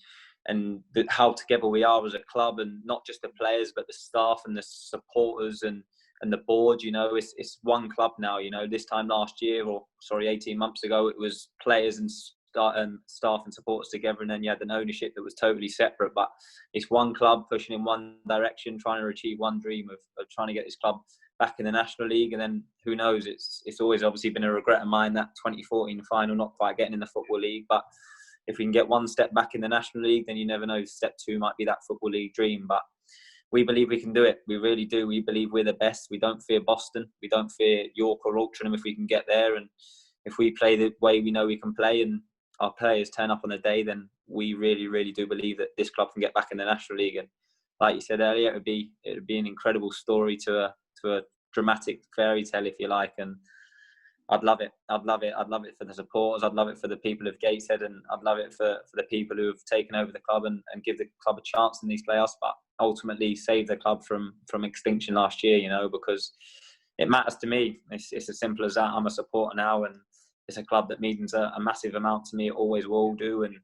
how together we are as a club, and not just the players but the staff and the supporters and the board, you know, it's one club now. You know, this time last year, 18 months ago, it was players and staff and supporters together, and then you had an ownership that was totally separate. But it's one club pushing in one direction, trying to achieve one dream of trying to get this club back in the National League. And then who knows, it's always obviously been a regret of mine, that 2014 final not quite getting in the Football League. But if we can get one step back in the National League, then you never know, step 2 might be that Football League dream. But we believe we can do it. We really do. We believe we're the best. We don't fear Boston. We don't fear York or Altrincham if we can get there. And if we play the way we know we can play and our players turn up on the day, then we really, really do believe that this club can get back in the National League. And like you said earlier, it would be an incredible story to a dramatic fairy tale, if you like. And I'd love it. I'd love it for the supporters. I'd love it for the people of Gateshead, and I'd love it for the people who have taken over the club and give the club a chance in these playoffs, but ultimately save the club from extinction last year, you know, because it matters to me. It's as simple as that. I'm a supporter now, and it's a club that means a massive amount to me. It always will do. And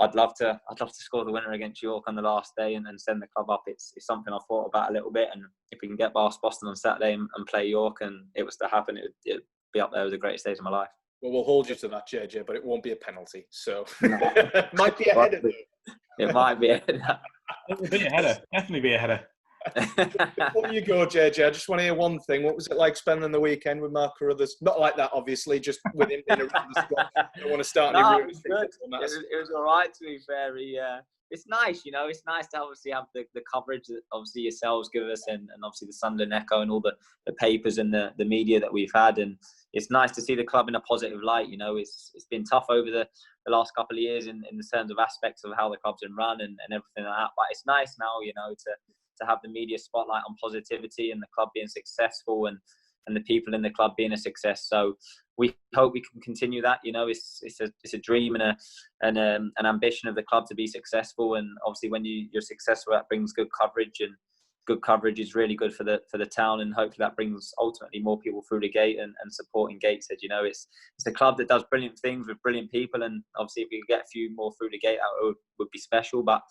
I'd love to score the winner against York on the last day and send the club up. It's something I've thought about a little bit. And if we can get past Boston on Saturday and play York, and it was to happen, it'd be up there with the greatest days of my life. Well, we'll hold you to that, JJ, but it won't be a penalty. So might be a header. It might be a header. It will be a header. Definitely be a header. Before you go, JJ, I just want to hear one thing. What was it like spending the weekend with Mark Carruthers? Not like that, obviously, just with him being around the squad. I don't want to start any it was good. It was all right, to be fair. It's nice, you know. It's nice to obviously have the coverage that obviously yourselves give us, and obviously the Sunderland Echo and all the papers and the media that we've had. And it's nice to see the club in a positive light. You know, it's been tough over the last couple of years in the terms of aspects of how the club's been run and everything like that. But it's nice now, you know, to have the media spotlight on positivity and the club being successful and the people in the club being a success. So we hope we can continue that. You know, it's a dream and an ambition of the club to be successful. And obviously, when you're successful, that brings good coverage, and good coverage is really good for the town. And hopefully, that brings ultimately more people through the gate and supporting Gateshead. You know, it's a club that does brilliant things with brilliant people. And obviously, if we could get a few more through the gate, that would be special. But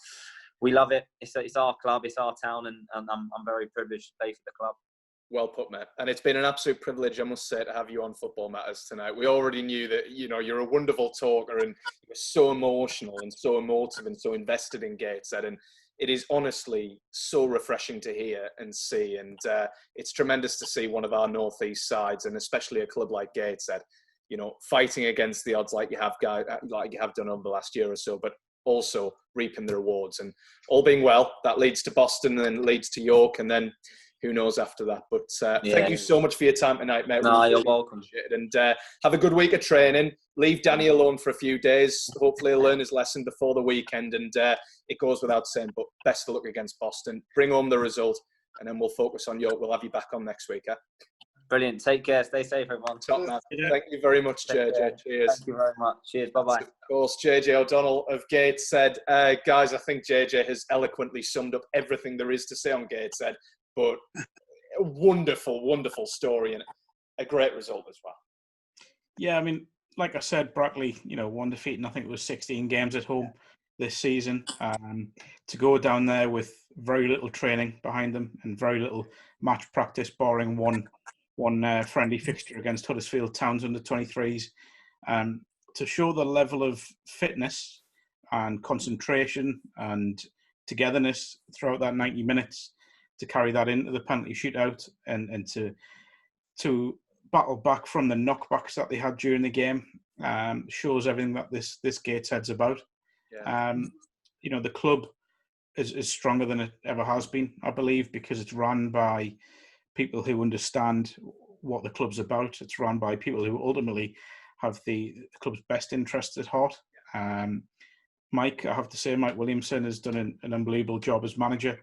we love it. It's our club, it's our town, and I'm very privileged to play for the club. Well put, mate. And it's been an absolute privilege, I must say, to have you on Football Matters tonight. We already knew that, you know, you're a wonderful talker and you're so emotional and so emotive and so invested in Gateshead. And it is honestly so refreshing to hear and see. And it's tremendous to see one of our northeast sides, and especially a club like Gateshead, you know, fighting against the odds like you have done over the last year or so, but also reaping the rewards. And all being well, that leads to Boston and then leads to York, and then who knows after that. But thank you so much for your time tonight, mate. No, you're welcome. And have a good week of training. Leave Danny alone for a few days. Hopefully he'll learn his lesson before the weekend. And it goes without saying, but best of luck against Boston. Bring home the result, and then we'll focus on York. We'll have you back on next week. Brilliant. Take care. Stay safe, everyone. Top man. Thank you very much, JJ. Cheers. Thank you very much. Cheers. Bye-bye. Of course, JJ O'Donnell of Gateshead. Guys, I think JJ has eloquently summed up everything there is to say on Gateshead. But a wonderful, wonderful story. And a great result as well. Yeah, I mean, like I said, Brackley, one defeat, and I think it was 16 games at home this season. To go down there with very little training behind them and very little match practice, barring one friendly fixture against Huddersfield Town's under 23s, to show the level of fitness and concentration and togetherness throughout that 90 minutes, to carry that into the penalty shootout and to battle back from the knockbacks that they had during the game, shows everything that this Gateshead's about. Yeah. The club is stronger than it ever has been, I believe, because it's run by people who understand what the club's about. It's run by people who ultimately have the club's best interests at heart. Mike, I have to say, Mike Williamson has done an unbelievable job as manager.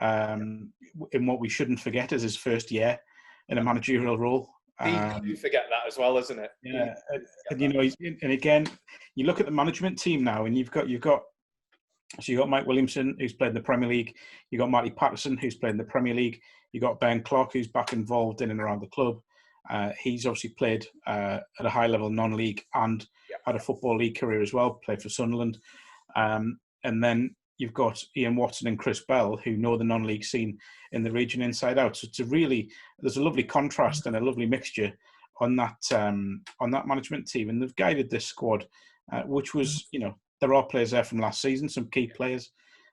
In what we shouldn't forget is his first year in a managerial role. You forget that as well, isn't it? Yeah, and again, you look at the management team now, and you've got Mike Williamson, who's played in the Premier League. You've got Marty Patterson, who's played in the Premier League. You've got Ben Clark, who's back involved in and around the club. He's obviously played at a high level non-league and had a Football League career as well, played for Sunderland. And then you've got Ian Watson and Chris Bell, who know the non-league scene in the region inside out. So there's a lovely contrast and a lovely mixture on that management team. And they've guided this squad, which was, there are players there from last season, some key players,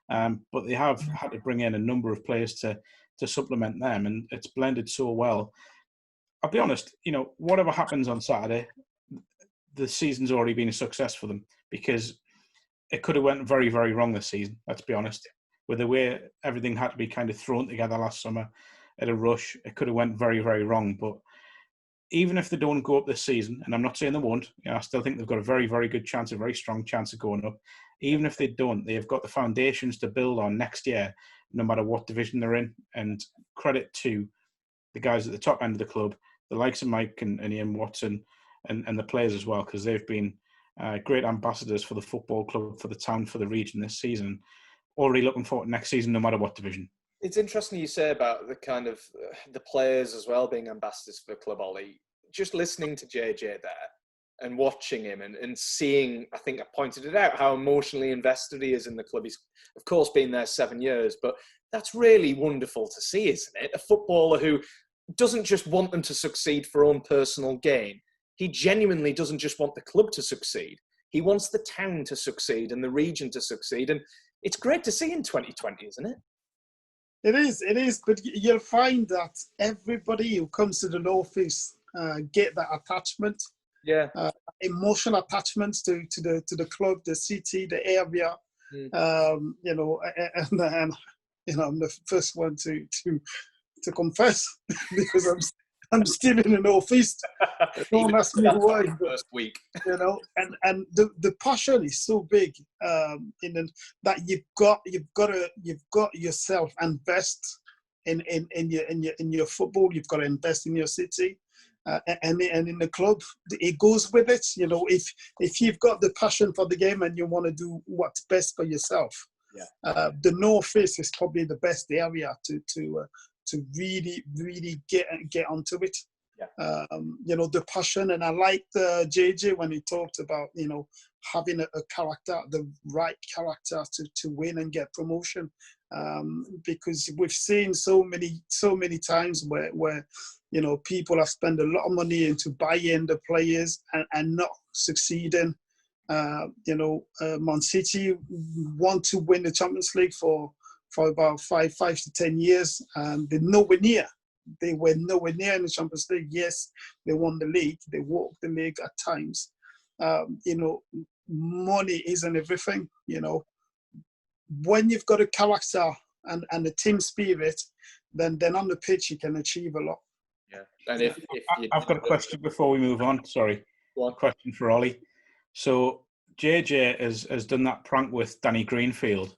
but they have had to bring in a number of players to supplement them, and it's blended so well. I'll be honest, whatever happens on Saturday, the season's already been a success for them, because it could have went very, very wrong this season, let's be honest. With the way everything had to be kind of thrown together last summer at a rush, it could have went very, very wrong. But even if they don't go up this season, and I'm not saying they won't, I still think they've got a very, very good chance, a very strong chance of going up. Even if they don't, they've got the foundations to build on next year, no matter what division they're in. And credit to the guys at the top end of the club, the likes of Mike and Ian Watson and the players as well, because they've been great ambassadors for the football club, for the town, for the region this season. Already looking forward to next season, no matter what division. It's interesting you say about the kind of the players as well being ambassadors for the club, Ollie. Just listening to JJ there and watching him and seeing, I think I pointed it out, how emotionally invested he is in the club. He's, of course, been there 7 years, but that's really wonderful to see, isn't it? A footballer who doesn't just want them to succeed for own personal gain. He genuinely doesn't just want the club to succeed. He wants the town to succeed and the region to succeed. And it's great to see in 2020, isn't it? It is. But you'll find that everybody who comes to the North East get that attachment, emotional attachments to the club, the city, the area. I'm the first one to confess because I'm still in the North East. Don't ask me why. First week, and the passion is so big that you've got yourself invest in your football. You've got to invest in your city. And in the club, it goes with it. If you've got the passion for the game and you want to do what's best for yourself, the North East is probably the best area to really get onto it. The passion, and I liked JJ when he talked about having a character, the right character to win and get promotion, because we've seen so many times where people have spent a lot of money into buying the players and not succeeding. Man City want to win the Champions League for about 5 to 10 years, and they're nowhere near. They were nowhere near in the Champions League. Yes, they won the league. They walked the league at times. Money isn't everything. When you've got a character and a team spirit, then on the pitch you can achieve a lot. And if I've got a question before we move on. Sorry, one question for Ollie. So JJ has done that prank with Danny Greenfield.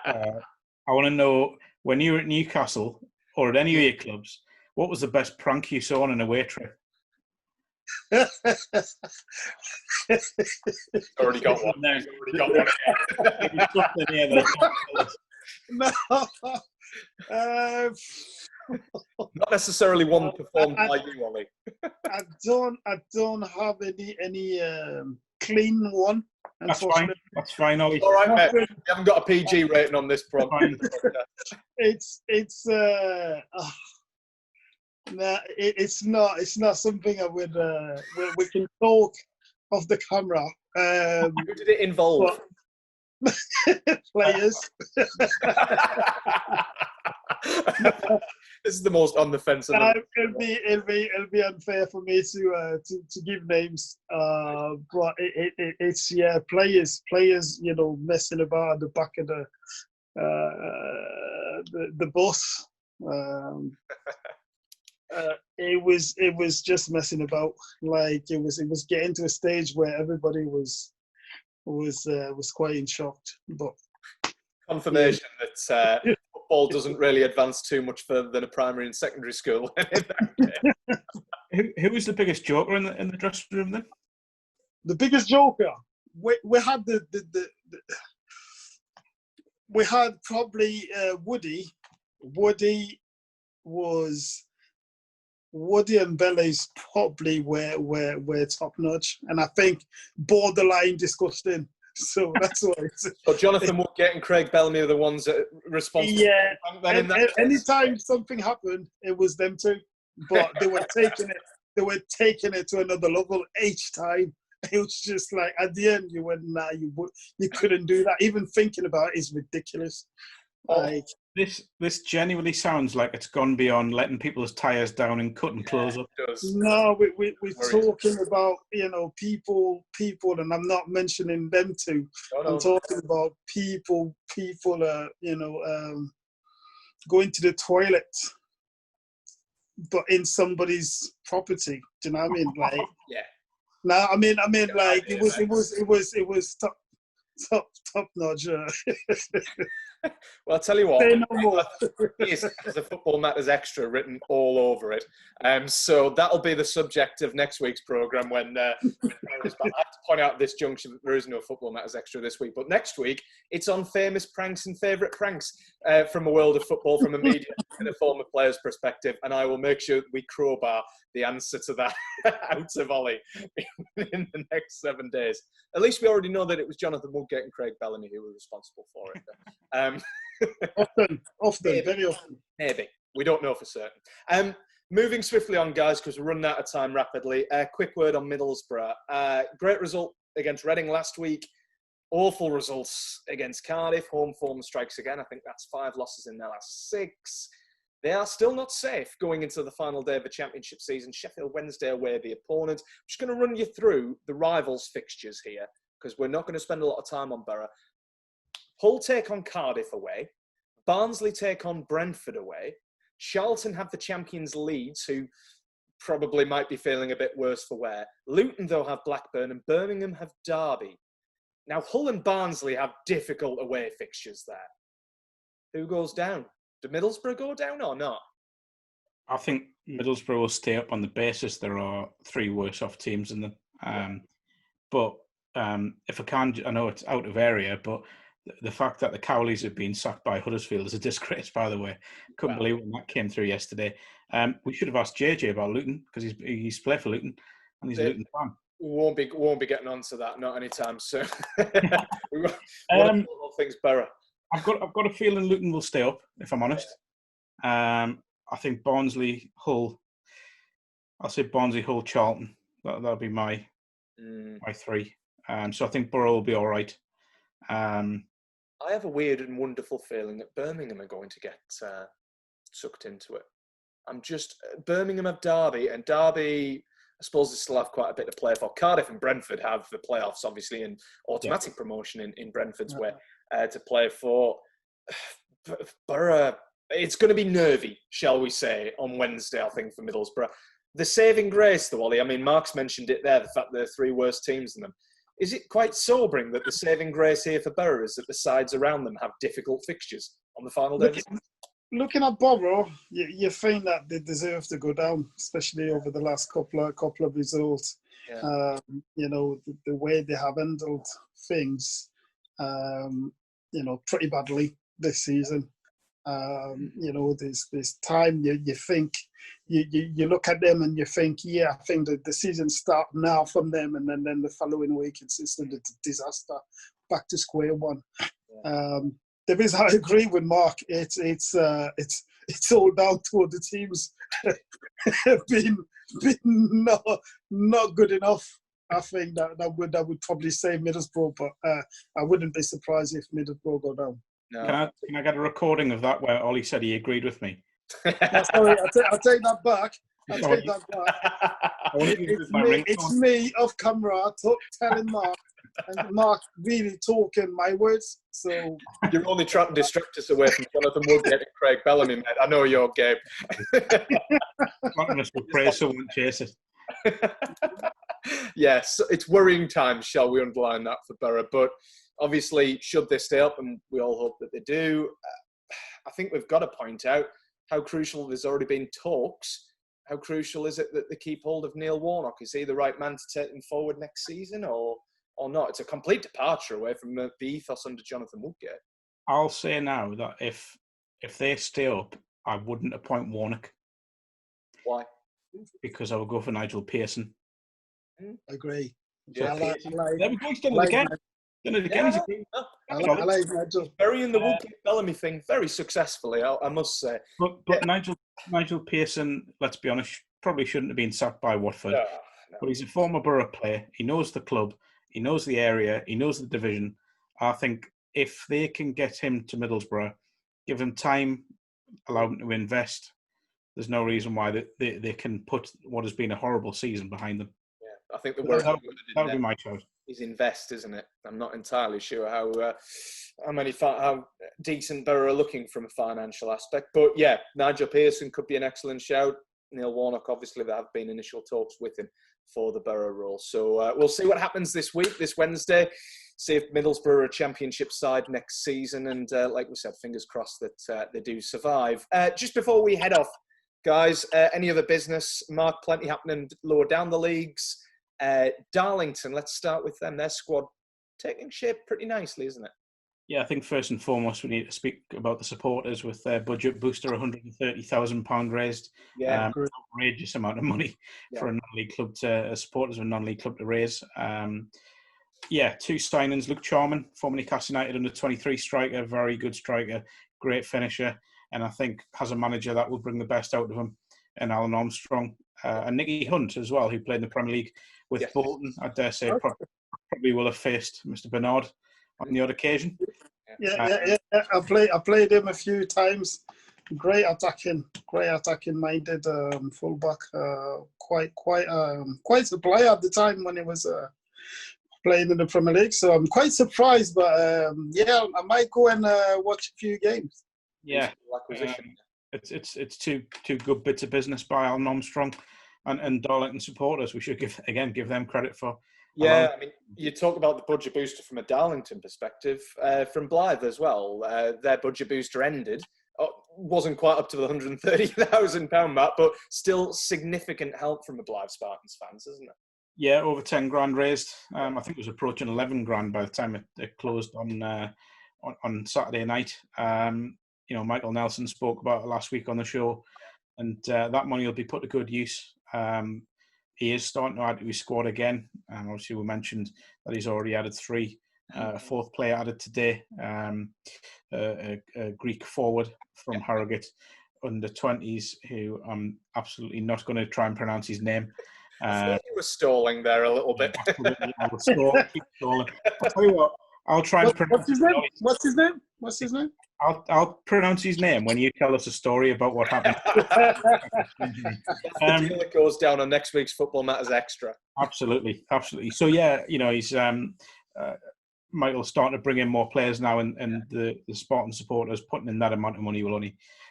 I want to know, when you were at Newcastle or at any of your clubs, what was the best prank you saw on an away trip? Already got one. No, already got one. No. Not necessarily one performed by you, Ollie. I don't have any clean one. That's fine. That's fine, Ollie. All right, mate. You haven't got a PG rating on this program. It's not something I would we can talk off the camera. Who did it involve? Players. This is the most on the fence. It'll be unfair for me to give names, but it's players, messing about at the back of the bus. It was just messing about. Like it was getting to a stage where everybody was quite in shock. But confirmation that football doesn't really advance too much further than a primary and secondary school. Who was the biggest joker in the dressing room then? The biggest joker, we had we had probably Woody. Woody and Belle's probably were top notch, and I think borderline disgusting. So that's why. So Jonathan Woodgate and Craig Bellamy are the ones that are responsible. Yeah. Anytime something happened, it was them two, but they were taking it. They were taking it to another level each time. It was just like at the end, you went, nah, you couldn't do that. Even thinking about it is ridiculous. Like this genuinely sounds like it's gone beyond letting people's tires down and cutting clothes up. No, we're talking about people, and I'm not mentioning them two. No. I'm talking about people, going to the toilet, but in somebody's property. Do you know what I mean? Like, yeah. No, I mean, like it was top notch. Well, I'll tell you what. Say no more. There's a Football Matters Extra written all over it. So that'll be the subject of next week's programme when I have to point out at this junction that there is no Football Matters Extra this week. But next week, it's on famous pranks and favourite pranks from a world of football, from a media and a former player's perspective. And I will make sure that we crowbar the answer to that out of Ollie in the next 7 days. At least we already know that it was Jonathan Woodgate and Craig Bellamy who were responsible for it. Often, very often. Maybe. We don't know for certain. Moving swiftly on, guys, because we're running out of time rapidly. Quick word on Middlesbrough. Great result against Reading last week. Awful results against Cardiff. Home form strikes again. I think that's 5 losses in their last 6. They are still not safe going into the final day of the championship season. Sheffield Wednesday away the opponent. I'm just going to run you through the rivals' fixtures here because we're not going to spend a lot of time on Boro. Hull take on Cardiff away. Barnsley take on Brentford away. Charlton have the champions Leeds, who probably might be feeling a bit worse for wear. Luton, though, have Blackburn, and Birmingham have Derby. Now, Hull and Barnsley have difficult away fixtures there. Who goes down? Do Middlesbrough go down or not? I think Middlesbrough will stay up on the basis there are 3 worse off teams in them. But if I can, I know it's out of area, but the fact that the Cowleys have been sacked by Huddersfield is a disgrace, by the way. Couldn't believe when that came through yesterday. We should have asked JJ about Luton because he's played for Luton and he's a Luton fan. We won't be getting onto that, not anytime soon. We want all things Boro. I've got a feeling Luton will stay up, if I'm honest. I think Barnsley, Hull. I'll say Barnsley, Hull, Charlton. That'll be my 3. So I think Boro will be all right. I have a weird and wonderful feeling that Birmingham are going to get sucked into it. Birmingham have Derby, and Derby, I suppose, they still have quite a bit to play for. Cardiff and Brentford have the playoffs, obviously, and automatic promotion in Brentford's way to play for. Boro, it's going to be nervy, shall we say, on Wednesday, I think, for Middlesbrough. The saving grace, though, Ollie, I mean, Mark's mentioned it there, the fact there are 3 worse teams than them. Is it quite sobering that the saving grace here for Boro is that the sides around them have difficult fixtures on the final day? Looking at Boro, you think that they deserve to go down, especially over the last couple of results. Yeah. The way they have handled things, pretty badly this season. There's time you think you look at them and you think, I think that the season start now from them, and then the following week it's a disaster, back to square one. There is, I agree with Mark. It's all down to the teams being not good enough. I think that would probably say Middlesbrough, but I wouldn't be surprised if Middlesbrough go down. No. Can I get a recording of that where Ollie said he agreed with me? No, sorry, I'll take that back. It's me off camera telling Mark, and Mark really talking my words. So you're only trying to distract us away from Jonathan Woodgate and Craig Bellamy, mate. I know your game. Praise someone, chase it. Yes, it's worrying times, shall we underline that for Boro? But obviously, should they stay up, and we all hope that they do, I think we've got to point out how crucial there's already been talks. How crucial is it that they keep hold of Neil Warnock? Is he the right man to take them forward next season, or not? It's a complete departure away from the ethos under Jonathan Woodgate. I'll say now that if they stay up, I wouldn't appoint Warnock. Why? Because I would go for Nigel Pearson. I agree. Yeah. There we go. He's done it again. He's burying the Woodgate Bellamy thing very successfully, I must say. But Nigel Pearson, let's be honest, probably shouldn't have been sacked by Watford. No. But he's a former Boro player. He knows the club. He knows the area. He knows the division. I think if they can get him to Middlesbrough, give him time, allow him to invest, there's no reason why they can put what has been a horrible season behind them. Yeah, I think the word that would be my choice. Is invest, isn't it? I'm not entirely sure how decent Boro are looking from a financial aspect. But yeah, Nigel Pearson could be an excellent shout. Neil Warnock, obviously, there have been initial talks with him for the Boro role. So we'll see what happens this Wednesday. See if Middlesbrough are a championship side next season. And like we said, fingers crossed that they do survive. Just before we head off, guys, any other business? Mark, plenty happening lower down the leagues. Darlington, let's start with them. Their squad taking shape pretty nicely, isn't it? Yeah, I think first and foremost we need to speak about the supporters with their budget booster, £130,000 raised. Yeah, outrageous amount of money for a non-league club supporters of a non-league club to raise. Two signings: Luke Charman, former Newcastle United under-23 striker, very good striker, great finisher, and I think as a manager that will bring the best out of him. And Alan Armstrong and Nicky Hunt as well, who played in the Premier League with Bolton. I dare say probably will have faced Mr. Bernard on the odd occasion. Yeah. I played him a few times. Great attacking minded fullback. Quite a player at the time when he was playing in the Premier League. So I'm quite surprised, but I might go and watch a few games. Yeah, it's two good bits of business by Alan Armstrong and Darlington supporters. We should give them credit for. Yeah, I mean, you talk about the budget booster from a Darlington perspective. From Blythe as well, their budget booster ended. Wasn't quite up to the £130,000 mark, but still significant help from the Blythe Spartans fans, isn't it? Yeah, over 10 grand raised. I think it was approaching 11 grand by the time it closed on Saturday night. Michael Nelson spoke about it last week on the show, and that money will be put to good use. He is starting to add to his squad again. Obviously, we mentioned that he's already added 3. A fourth player added today, a Greek forward from Harrogate under 20s, who I'm absolutely not going to try and pronounce his name. I thought you were stalling there a little bit. Absolutely, I will keep stalling. I'll tell you what, I'll try and pronounce his name. What's his name? I'll pronounce his name when you tell us a story about what happened. The deal that goes down on next week's Football Matters Extra. Absolutely. So yeah, he's Michael's starting to bring in more players now, and the Spartan supporters putting in that amount of money will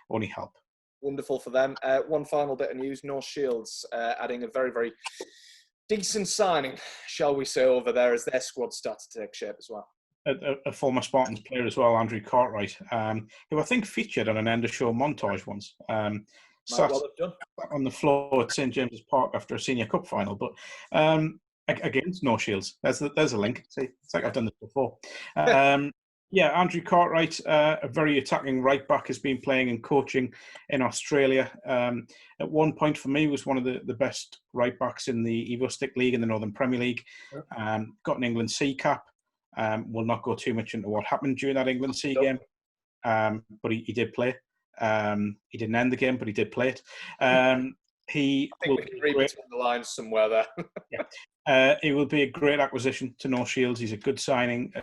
only help. Wonderful for them. One final bit of news: North Shields adding a very, very decent signing, shall we say, over there as their squad starts to take shape as well. A former Spartans player as well, Andrew Cartwright, who I think featured on an end of show montage once. Sat on the floor at St James's Park after a Senior Cup final, but against North Shields. There's a link. See, it's like I've done this before. Yeah, Andrew Cartwright, a very attacking right back, has been playing and coaching in Australia. At one point, for me, was one of the best right backs in the Evo Stick League in the Northern Premier League. Got an England C cap. We'll not go too much into what happened during that England C game, but he did play. He didn't end the game, but he did play it. I think we can read between the lines somewhere there. He will be a great acquisition to North Shields. He's a good signing.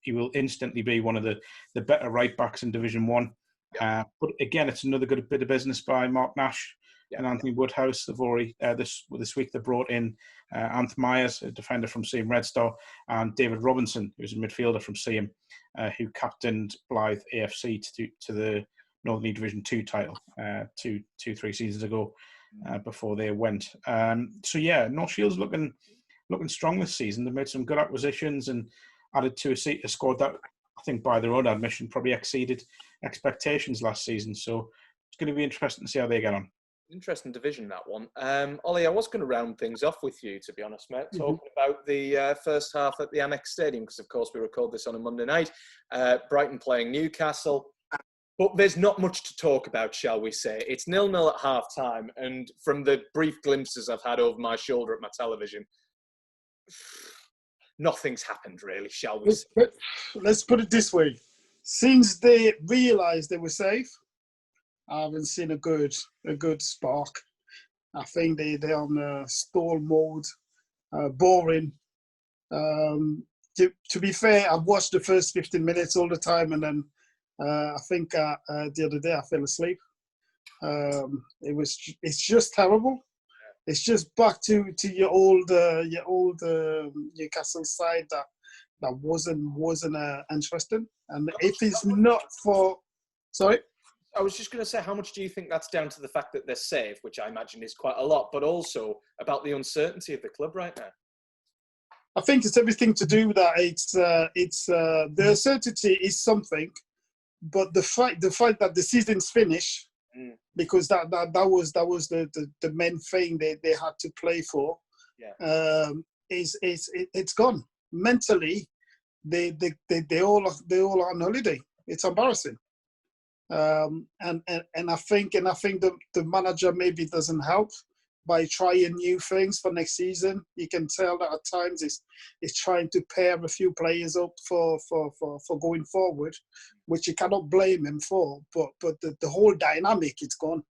He will instantly be one of the better right backs in Division 1. But again, it's another good bit of business by Mark Nash and Anthony Woodhouse. They've already this week they brought in Anth Myers, a defender from Seaham Red Star, and David Robinson, who's a midfielder from Seaham, who captained Blythe AFC to the Northern League Division 2 title 3 seasons ago, before they went. So yeah, North Shields looking strong this season. They've made some good acquisitions and added to a squad that, I think, by their own admission, probably exceeded expectations last season. So it's going to be interesting to see how they get on. Interesting division, that one. Ollie, I was going to round things off with you, to be honest, mate, talking about the first half at the Annex Stadium, because, of course, we record this on a Monday night. Brighton playing Newcastle. But there's not much to talk about, shall we say. It's 0-0 at half-time, and from the brief glimpses I've had over my shoulder at my television, nothing's happened, really, shall we say. Let's put it this way. Since they realised they were safe, I haven't seen a good spark. I think they're on stall mode, boring. To be fair, I've watched the first 15 minutes all the time, and then I think the other day I fell asleep. It's just terrible. It's just back to your old Newcastle side that wasn't interesting. And if it's not for, sorry. I was just going to say, how much do you think that's down to the fact that they're safe, which I imagine is quite a lot, but also about the uncertainty of the club right now? I think it's everything to do with that. It's the uncertainty is something, but the fact that the season's finished, because that was the main thing they had to play for. It's gone. Mentally, they all are on holiday. It's embarrassing. And I think the manager maybe doesn't help by trying new things for next season. You can tell that at times it's trying to pair a few players up for going forward, which you cannot blame him for. But the whole dynamic, it's gone.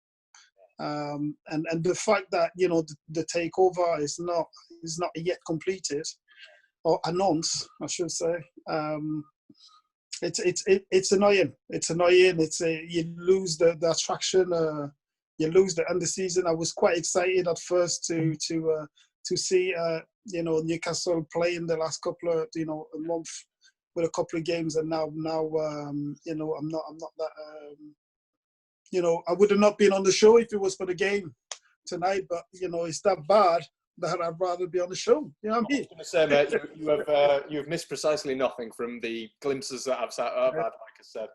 And the fact that the takeover is not yet completed or announced, I should say. It's annoying. It's annoying. You lose the attraction. You lose the end of the season. I was quite excited at first to see Newcastle play in the last couple of a month with a couple of games, and now I'm not that I would have not been on the show if it was for the game tonight. But it's that bad that I'd rather be on the show. You know what I mean? I was going to say, mate, you have missed precisely nothing from the glimpses that I've had, like I said.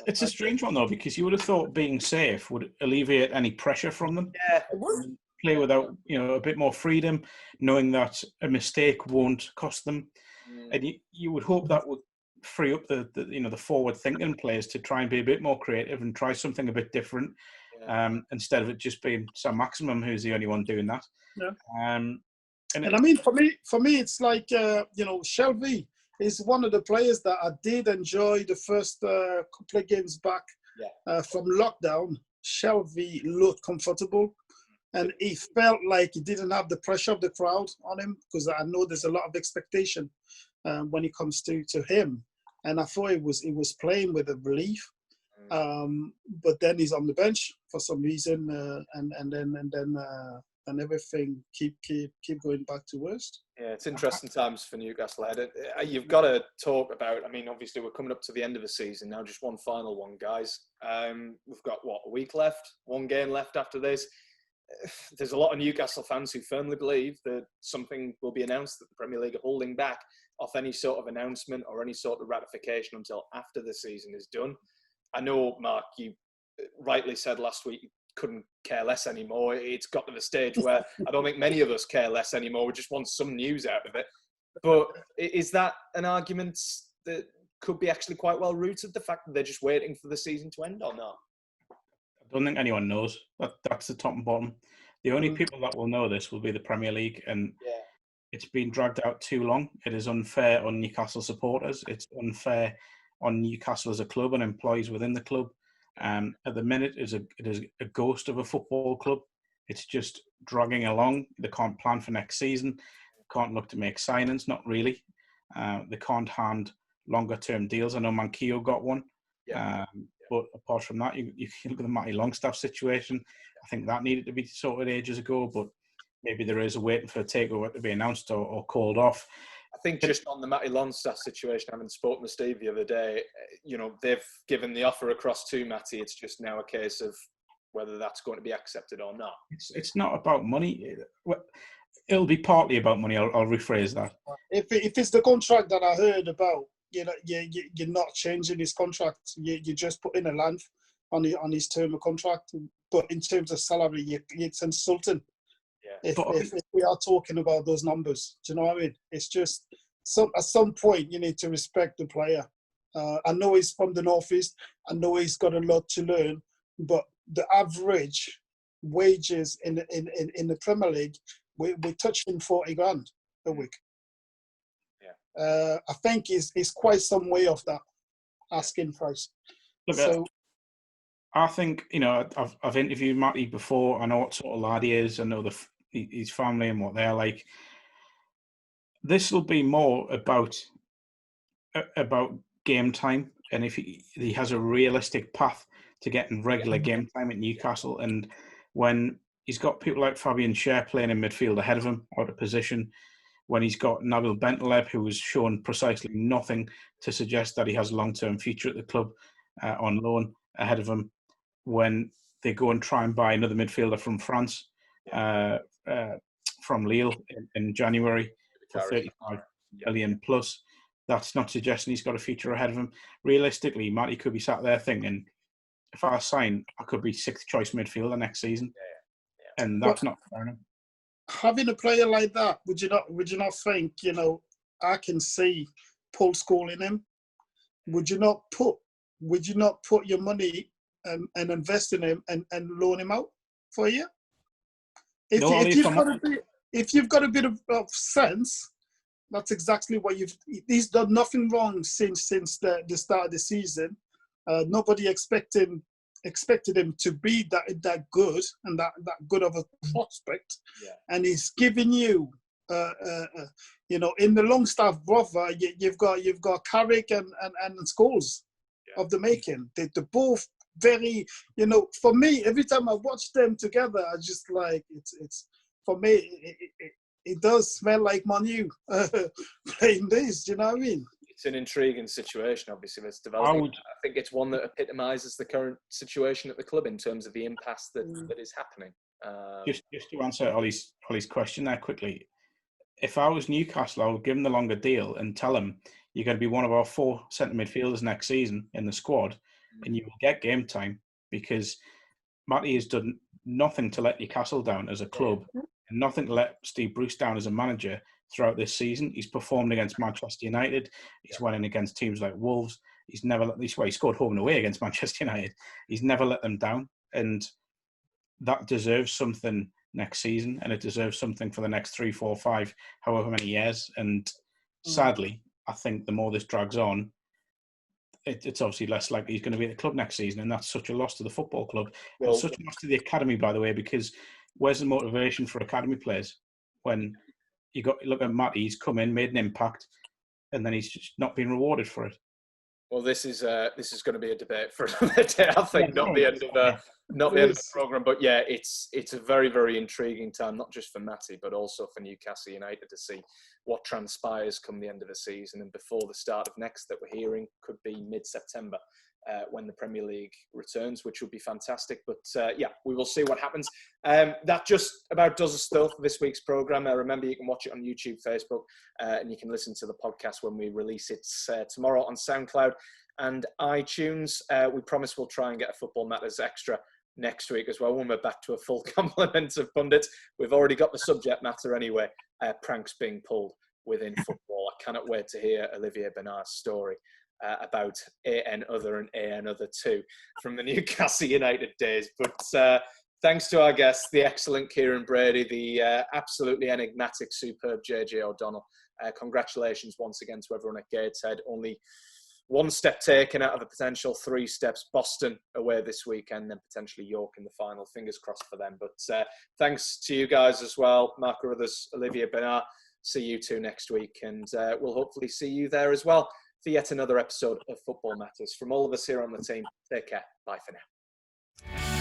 It's a strange one, though, because you would have thought being safe would alleviate any pressure from them. Yeah, it would. Play without, a bit more freedom, knowing that a mistake won't cost them. And you would hope that would free up the forward-thinking players to try and be a bit more creative and try something a bit different, instead of it just being Sam Maximum who's the only one doing that. Yeah. And I mean, for me, it's like Shelby is one of the players that I did enjoy the first couple of games back from lockdown. Shelby looked comfortable, and he felt like he didn't have the pressure of the crowd on him, because I know there's a lot of expectation when it comes to him. And I thought he was playing with a relief, but then he's on the bench for some reason, and then everything keep going back to worst. Yeah, it's interesting times for Newcastle. You've got to talk about, I mean, obviously we're coming up to the end of the season now, just one final one, guys. We've got, a week left? One game left after this. There's a lot of Newcastle fans who firmly believe that something will be announced, that the Premier League are holding back off any sort of announcement or any sort of ratification until after the season is done. I know, Mark, you rightly said last week you couldn't care less anymore. It's got to the stage where I don't think many of us care less anymore. We just want some news out of it. But is that an argument that could be actually quite well rooted, the fact that they're just waiting for the season to end or not? I don't think anyone knows. That's the top and bottom. The only people that will know this will be the Premier League, and it's been dragged out too long. It is unfair on Newcastle supporters. It's unfair on Newcastle as a club and employees within the club. At the minute, it is a ghost of a football club. It's just dragging along. They can't plan for next season. Can't look to make signings, not really. They can't hand longer-term deals. I know Manquillo got one. But apart from that, you look at the Matty Longstaff situation. I think that needed to be sorted ages ago, but maybe there is a waiting for a takeover to be announced or called off. I think just on the Matty Longstaff situation, having spoken with Steve the other day, they've given the offer across to Matty. It's just now a case of whether that's going to be accepted or not. It's not about money. It'll be partly about money. I'll rephrase that. If it's the contract that I heard about, you're not changing his contract. You just put in a length on his term of contract. But in terms of salary, it's insulting. Yeah. If we are talking about those numbers, do you know what I mean? It's just at some point you need to respect the player. I know he's from the Northeast. I know he's got a lot to learn, but the average wages in the Premier League, we're touching 40 grand a week. I think is quite some way off that asking price. Look, I think I've interviewed Matty before. I know what sort of lad he is. I know his family and what they're like. This will be more about game time, and if he has a realistic path to getting regular game time at Newcastle, and when he's got people like Fabian Schär playing in midfield ahead of him out of position. When he's got Nabil Bentaleb, who has shown precisely nothing to suggest that he has a long-term future at the club on loan ahead of him. When they go and try and buy another midfielder from France, from Lille in January for 35 million plus, that's not suggesting he's got a future ahead of him. Realistically, Matty could be sat there thinking, if I sign, I could be sixth choice midfielder next season. And that's not fair enough. Having a player like that, would you not think, I can see Paul Scholes in him? Would you not put your money and invest in him and loan him out for a year? If you've got a bit of sense, that's exactly what he's done nothing wrong since the start of the season. Nobody expected him to be that good and that good of a prospect, and he's giving you, in the Longstaff brother, you've got Carrick and Scholes of the making. They're both very, for me, every time I watch them together, I just like it's for me. It does smell like Manu playing this. Do you know what I mean? It's an intriguing situation, obviously, that's developing. I think it's one that epitomises the current situation at the club in terms of the impasse that is happening. Just to answer Ollie's question there quickly, if I was Newcastle, I would give him the longer deal and tell him you're going to be one of our 4 centre midfielders next season in the squad, and you will get game time, because Matty has done nothing to let Newcastle down as a club and nothing to let Steve Bruce down as a manager throughout this season. He's performed against Manchester United. He's won against teams like Wolves. He scored home and away against Manchester United. He's never let them down, and that deserves something next season, and it deserves something for the next 3, 4, 5, however many years. And sadly, I think the more this drags on, it's obviously less likely he's going to be at the club next season, and that's such a loss to the football club. Well, it's such a loss to the academy, by the way, because where's the motivation for academy players when look at Matty, he's come in, made an impact, and then he's just not been rewarded for it. Well, this is going to be a debate for another day. I think not the end of the programme, but it's a very, very intriguing time, not just for Matty, but also for Newcastle United to see what transpires come the end of the season and before the start of next, that we're hearing could be mid-September. When the Premier League returns, which would be fantastic. But we will see what happens. That just about does us though for this week's programme. Remember, you can watch it on YouTube, Facebook, and you can listen to the podcast when we release it tomorrow on SoundCloud and iTunes. We promise we'll try and get a Football Matters extra next week as well, when we're back to a full complement of pundits. We've already got the subject matter anyway, pranks being pulled within football. I cannot wait to hear Olivier Bernard's story about AN Other and AN Other 2 from the Newcastle United days. But thanks to our guests, the excellent Kieron Brady, the absolutely enigmatic, superb JJ O'Donnell. Congratulations once again to everyone at Gateshead. Only one step taken out of a potential 3 steps. Boston away this weekend, then potentially York in the final. Fingers crossed for them. But thanks to you guys as well. Mark Carruthers, Olivia Bernard. See you two next week. And we'll hopefully see you there as well for yet another episode of Football Matters. From all of us here on the team, take care. Bye for now.